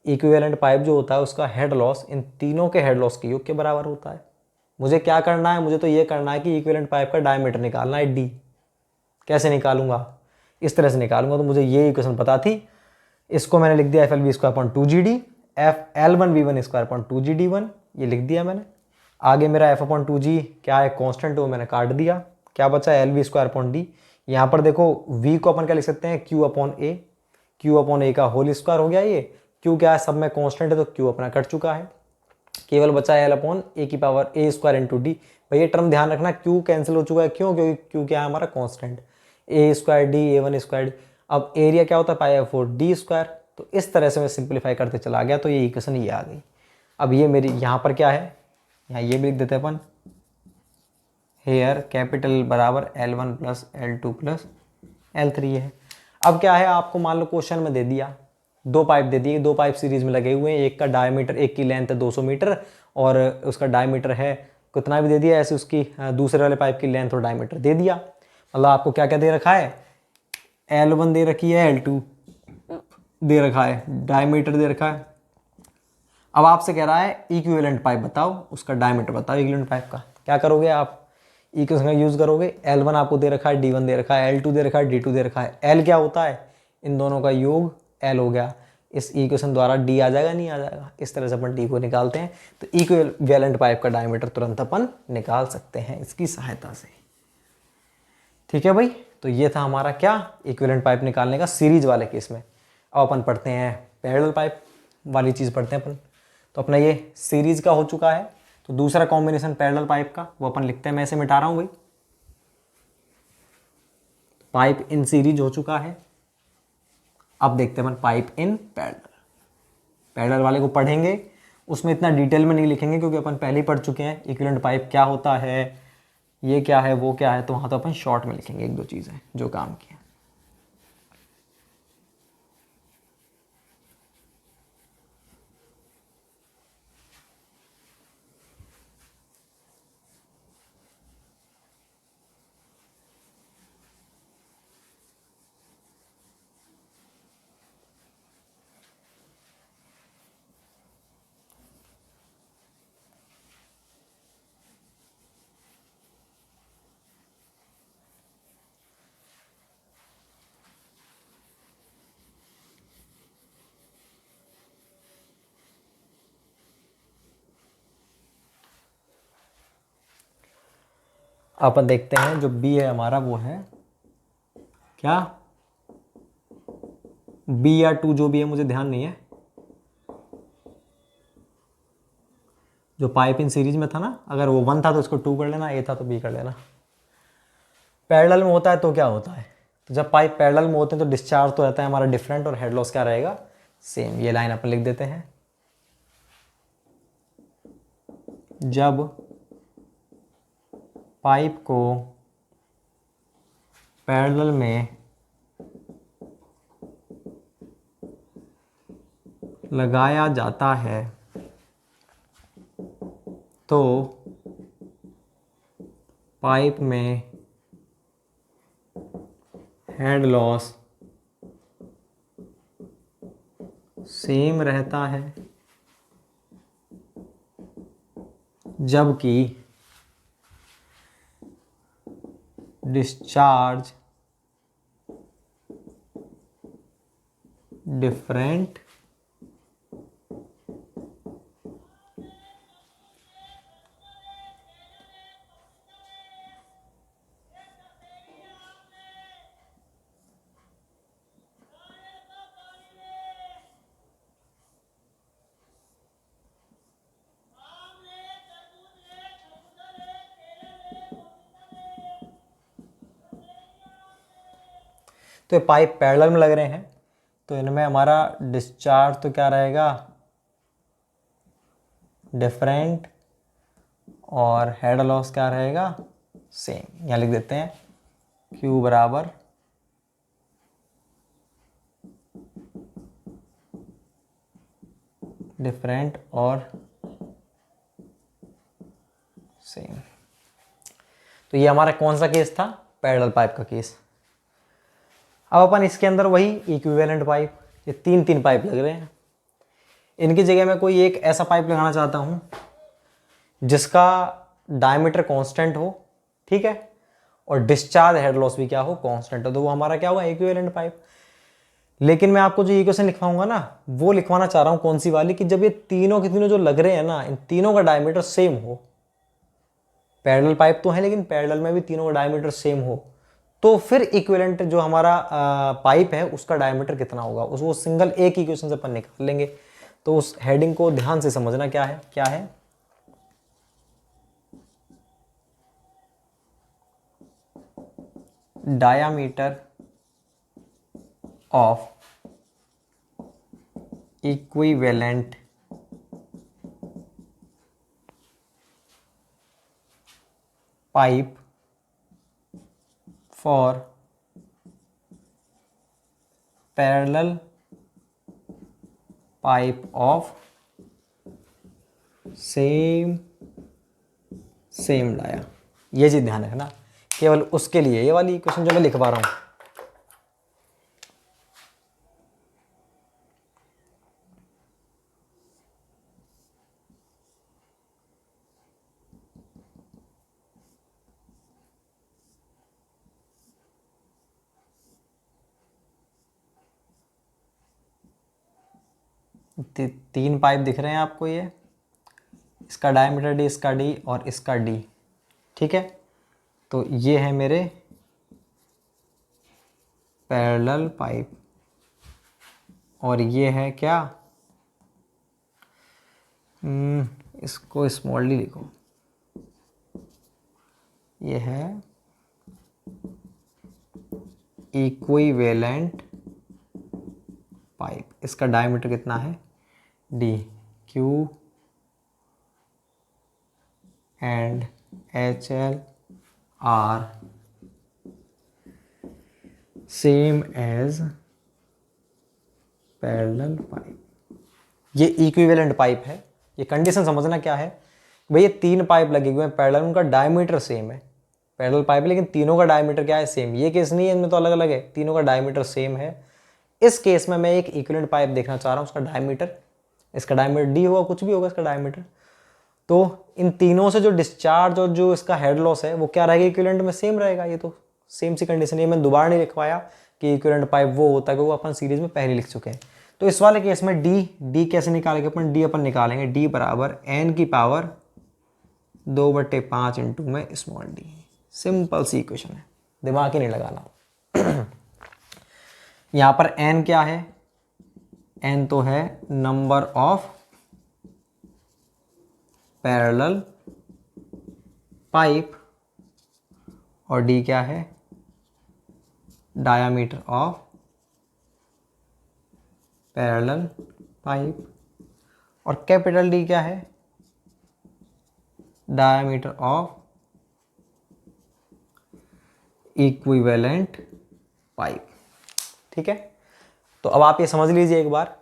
A: इक्विवेलेंट पाइप जो होता है उसका हेड लॉस इन तीनों के हेड लॉस के योग के बराबर होता है। मुझे क्या करना है, मुझे तो ये करना है कि इक्विवेलेंट पाइप का डायमीटर निकालना है डी। कैसे निकालूंगा, इस तरह से निकालूंगा। तो मुझे ये इक्वेशन पता थी, इसको मैंने लिख दिया F L V square upon two G D, F L one V one square upon two G D one, ये लिख दिया मैंने। आगे मेरा एफ अपॉन टू जी क्या है, कॉन्स्टेंट, वो मैंने काट दिया। क्या बचा, L V square upon D. यहाँ पर देखो वी को अपन क्या लिख सकते हैं, क्यू अपॉन ए, क्यू अपॉन ए का होल स्क्वायर हो गया। ये क्यू क्या है, सब में कॉन्स्टेंट है तो क्यू अपना कट चुका है। केवल बचा एल अपॉन ए की पावर ए स्क्वायर इंटू डी। भाई ये टर्म ध्यान रखना, क्यू कैंसिल हो चुका है, क्यों, क्योंकि क्यू क्या है हमारा constant, A square D A one square. अब एरिया क्या होता है, pi by four D square. तो इस तरह से मैं सिंप्लीफाई करते चला गया, तो ये इक्वेशन ये आ गई। अब ये मेरी यहाँ पर क्या है, यहाँ ये भी लिख देते हैं अपन, हेयर कैपिटल बराबर L one plus L two plus L three है। अब क्या है, आपको मान लो क्वेश्चन में दे दिया दो पाइप दे दिए, दो पाइप सीरीज में लगे हुए हैं, एक का डायमीटर, एक की लेंथ है 200 मीटर और उसका डायमीटर है कितना भी दे दिया, ऐसे उसकी दूसरे वाले पाइप की लेंथ और डायमीटर दे दिया। मतलब आपको क्या क्या दे रखा है, L1 दे रखी है, L2 दे रखा है, डायमीटर दे रखा है। अब आपसे कह रहा है इक्विवेलेंट पाइप बताओ, उसका डायमीटर बताओ इक्विवेलेंट पाइप का। क्या करोगे आप, इक्वेशन का यूज करोगे। L1 आपको दे रखा है, D1 दे रखा है, L2 दे रखा है, D2 दे रखा है। L क्या होता है, इन दोनों का योग L हो गया। इस इक्वेशन द्वारा D आ जाएगा, नहीं आ जाएगा, इस तरह से अपन D को निकालते हैं। तो इक्विवेलेंट पाइप का डायमीटर तुरंत अपन निकाल सकते हैं इसकी सहायता से। ठीक है भाई, तो ये था हमारा क्या, इक्विवेलेंट पाइप निकालने का सीरीज वाले केस में। अब अपन पढ़ते हैं पैरेलल पाइप वाली चीज़ पढ़ते हैं अपन। तो अपना ये सीरीज का हो चुका है, तो दूसरा कॉम्बिनेशन पैरेलल पाइप का वो अपन लिखते हैं। मैं इसे मिटा रहा हूँ भाई, पाइप इन सीरीज हो चुका है। अब देखते हैं अपन पाइप इन पैरेलल। पैरेलल वाले को पढ़ेंगे, उसमें इतना डिटेल में नहीं लिखेंगे क्योंकि अपन पहले ही पढ़ चुके हैं इक्विवेलेंट पाइप क्या होता है, ये क्या है, वो क्या है। तो वहाँ तो अपन शॉर्ट में लिखेंगे एक दो चीज़ें जो काम की है। अपन देखते हैं जो बी है हमारा, वो है क्या, बी या टू जो भी है मुझे ध्यान नहीं है। जो पाइप इन सीरीज में था ना, अगर वो 1 था तो इसको 2 कर लेना, ए था तो बी कर लेना। पैरेलल में होता है तो क्या होता है, तो जब पाइप पैरेलल में होते हैं तो डिस्चार्ज तो रहता है हमारा डिफरेंट और हेड लॉस क्या रहेगा, सेम। ये लाइन अपन लिख देते हैं, जब पाइप को पैरेलल में लगाया जाता है तो पाइप में हेड लॉस सेम रहता है, जबकि डिस्चार्ज डिफरेंट तो ये पाइप पैरेलल में लग रहे हैं तो इनमें हमारा डिस्चार्ज तो क्या रहेगा, डिफरेंट, और हेड लॉस क्या रहेगा, सेम। यहाँ लिख देते हैं Q बराबर डिफरेंट और सेम। तो ये हमारा कौन सा केस था, पैरेलल पाइप का केस। अब अपन इसके अंदर वही इक्विवेलेंट पाइप, ये तीन तीन पाइप लग रहे हैं, इनकी जगह मैं कोई एक ऐसा पाइप लगाना चाहता हूँ जिसका डायमीटर कांस्टेंट हो, ठीक है, और डिस्चार्ज हेड लॉस भी क्या हो, कांस्टेंट हो। तो वो हमारा क्या हुआ, इक्विवेलेंट पाइप। लेकिन मैं आपको जो इक्वेशन लिखवाऊंगा ना, वो लिखवाना चाह रहा हूँ कौन सी वाली, कि जब ये तीनों के तीनों जो लग रहे हैं ना, इन तीनों का डायमीटर सेम हो। पैरेलल पाइप तो है लेकिन पैरेलल में भी तीनों का डायमीटर सेम हो, तो फिर इक्विवेलेंट जो हमारा पाइप है उसका डायमीटर कितना होगा, उस वो सिंगल एक इक्वेशन से अपन निकाल लेंगे। तो उस हेडिंग को ध्यान से समझना, क्या है, क्या है, diameter of equivalent pipe for parallel pipe of same dia. ये चीज ध्यान रखना, केवल उसके लिए ये वाली क्वेश्चन जो मैं लिखवा रहा हूं। तीन पाइप दिख रहे हैं आपको, ये इसका डायमीटर डी, इसका डी और इसका डी, ठीक है। तो ये है मेरे पैरेलल पाइप, और ये है क्या, इसको स्मॉल डी लिखो, ये है इक्विवेलेंट पाइप। इसका डायमीटर कितना है, D, Q and H L R same as parallel pipe. ये इक्विवेलेंट पाइप है। ये कंडीशन समझना क्या है भाई, ये तीन पाइप लगे हुए हैं पैरेलल, उनका डायमीटर सेम है, पैरेलल पाइप है लेकिन तीनों का डायमीटर क्या है, सेम। ये केस नहीं है, इनमें तो अलग अलग है, तीनों का डायमीटर सेम है। इस केस में मैं एक इक्विवेलेंट पाइप देखना चाह रहा हूँ, उसका डायमीटर, इसका डायमीटर डी होगा, कुछ भी होगा इसका डायमीटर। तो इन तीनों से जो डिस्चार्ज और जो इसका हेड लॉस है वो क्या रहेगा, इक्विवेलेंट में सेम रहेगा। ये तो सेम सी कंडीशन है, मैंने दोबारा नहीं लिखवाया कि इक्विवेलेंट पाइप वो होता है, वो अपन सीरीज में पहले लिख चुके हैं। तो इस वाले केस में डी कैसे निकालेंगे अपन, डी अपन निकालेंगे डी बराबर एन की पावर 2/5 इंटू में स्मॉल डी। सिंपल सी इक्वेशन है, दिमाग ही नहीं लगाना। यहां पर एन क्या है, एन तो है नंबर ऑफ पैरेलल पाइप, और डी क्या है, डायामीटर ऑफ पैरेलल पाइप, और कैपिटल डी क्या है, डायामीटर ऑफ इक्विवेलेंट पाइप, ठीक है। तो अब आप ये समझ लीजिए एक बार,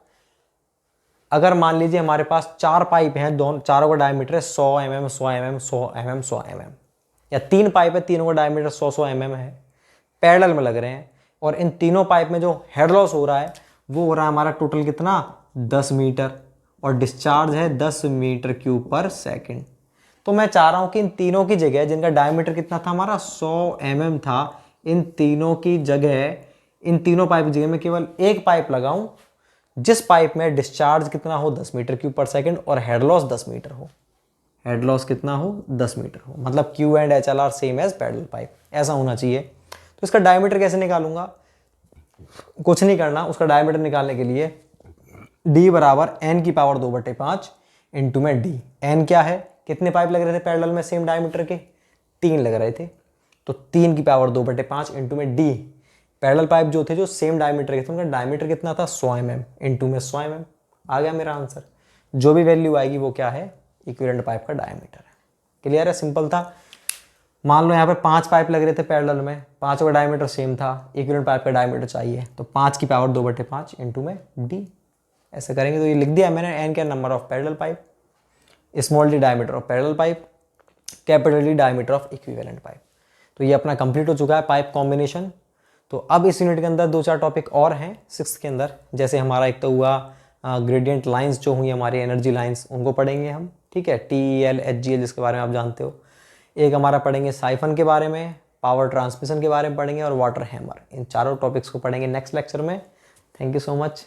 A: अगर मान लीजिए हमारे पास चार पाइप हैं, दोनों चारों का डायमीटर है 100 mm 100 mm 100 mm 100 mm, या तीन पाइप है, तीनों का डायमीटर 100 mm है, पैरेलल में लग रहे हैं, और इन तीनों पाइप में जो हेड लॉस हो रहा है वो हो रहा है हमारा टोटल कितना, 10 मीटर, और डिस्चार्ज है 10 मीटर क्यूब पर सेकेंड। तो मैं चाह रहा हूं कि इन तीनों की जगह, जिनका डायमीटर कितना था हमारा 100 mm था, इन तीनों की जगह, इन तीनों पाइप की जगह मैं केवल एक पाइप लगाऊं जिस पाइप में डिस्चार्ज कितना हो 10 मीटर क्यूब पर सेकंड और हेड लॉस 10 मीटर हो। हेड लॉस कितना हो, 10 मीटर हो, मतलब Q and H L R same as parallel pipe, ऐसा होना चाहिए। तो इसका डायमीटर कैसे निकालूंगा, कुछ नहीं करना, उसका डायमीटर निकालने के लिए डी बराबर एन की पावर 2/5 इंटू में डी। एन क्या है, कितने पाइप लग रहे थे पैरेलल में सेम डायमीटर के, 3 लग रहे थे, तो 3 की पावर 2/5 इंटू में डी। पैरेलल पाइप जो थे जो सेम डायमीटर के थे, उनका डायमीटर कितना था 100 mm, इंटू में 100 mm। आ गया मेरा आंसर। जो भी वैल्यू आएगी वो क्या है, इक्विवेलेंट पाइप का डायमीटर है। क्लियर है, सिंपल था। मान लो यहाँ पे 5 पाइप लग रहे थे पैरेलल में, पांचों का डायमीटर सेम था, इक्विवेलेंट पाइप का डायमीटर चाहिए, तो 5 की पावर 2/5 इंटू में डी। ऐसे करेंगे तो ये लिख दिया मैंने, एन क्या, number of parallel pipe, small D diameter of parallel pipe, capital D diameter of equivalent pipe. तो ये अपना कंप्लीट हो चुका है पाइप कॉम्बिनेशन। तो अब इस यूनिट के अंदर 2-4 टॉपिक और हैं 6th के अंदर, जैसे हमारा एक तो हुआ ग्रेडियंट लाइंस जो हुई हमारी एनर्जी लाइंस, उनको पढ़ेंगे हम, ठीक है, TEL HGL जिसके बारे में आप जानते हो। एक हमारा पढ़ेंगे साइफन के बारे में, पावर ट्रांसमिशन के बारे में पढ़ेंगे, और वाटर हैमर। इन चारों टॉपिक्स को पढ़ेंगे नेक्स्ट लेक्चर में। Thank you so much.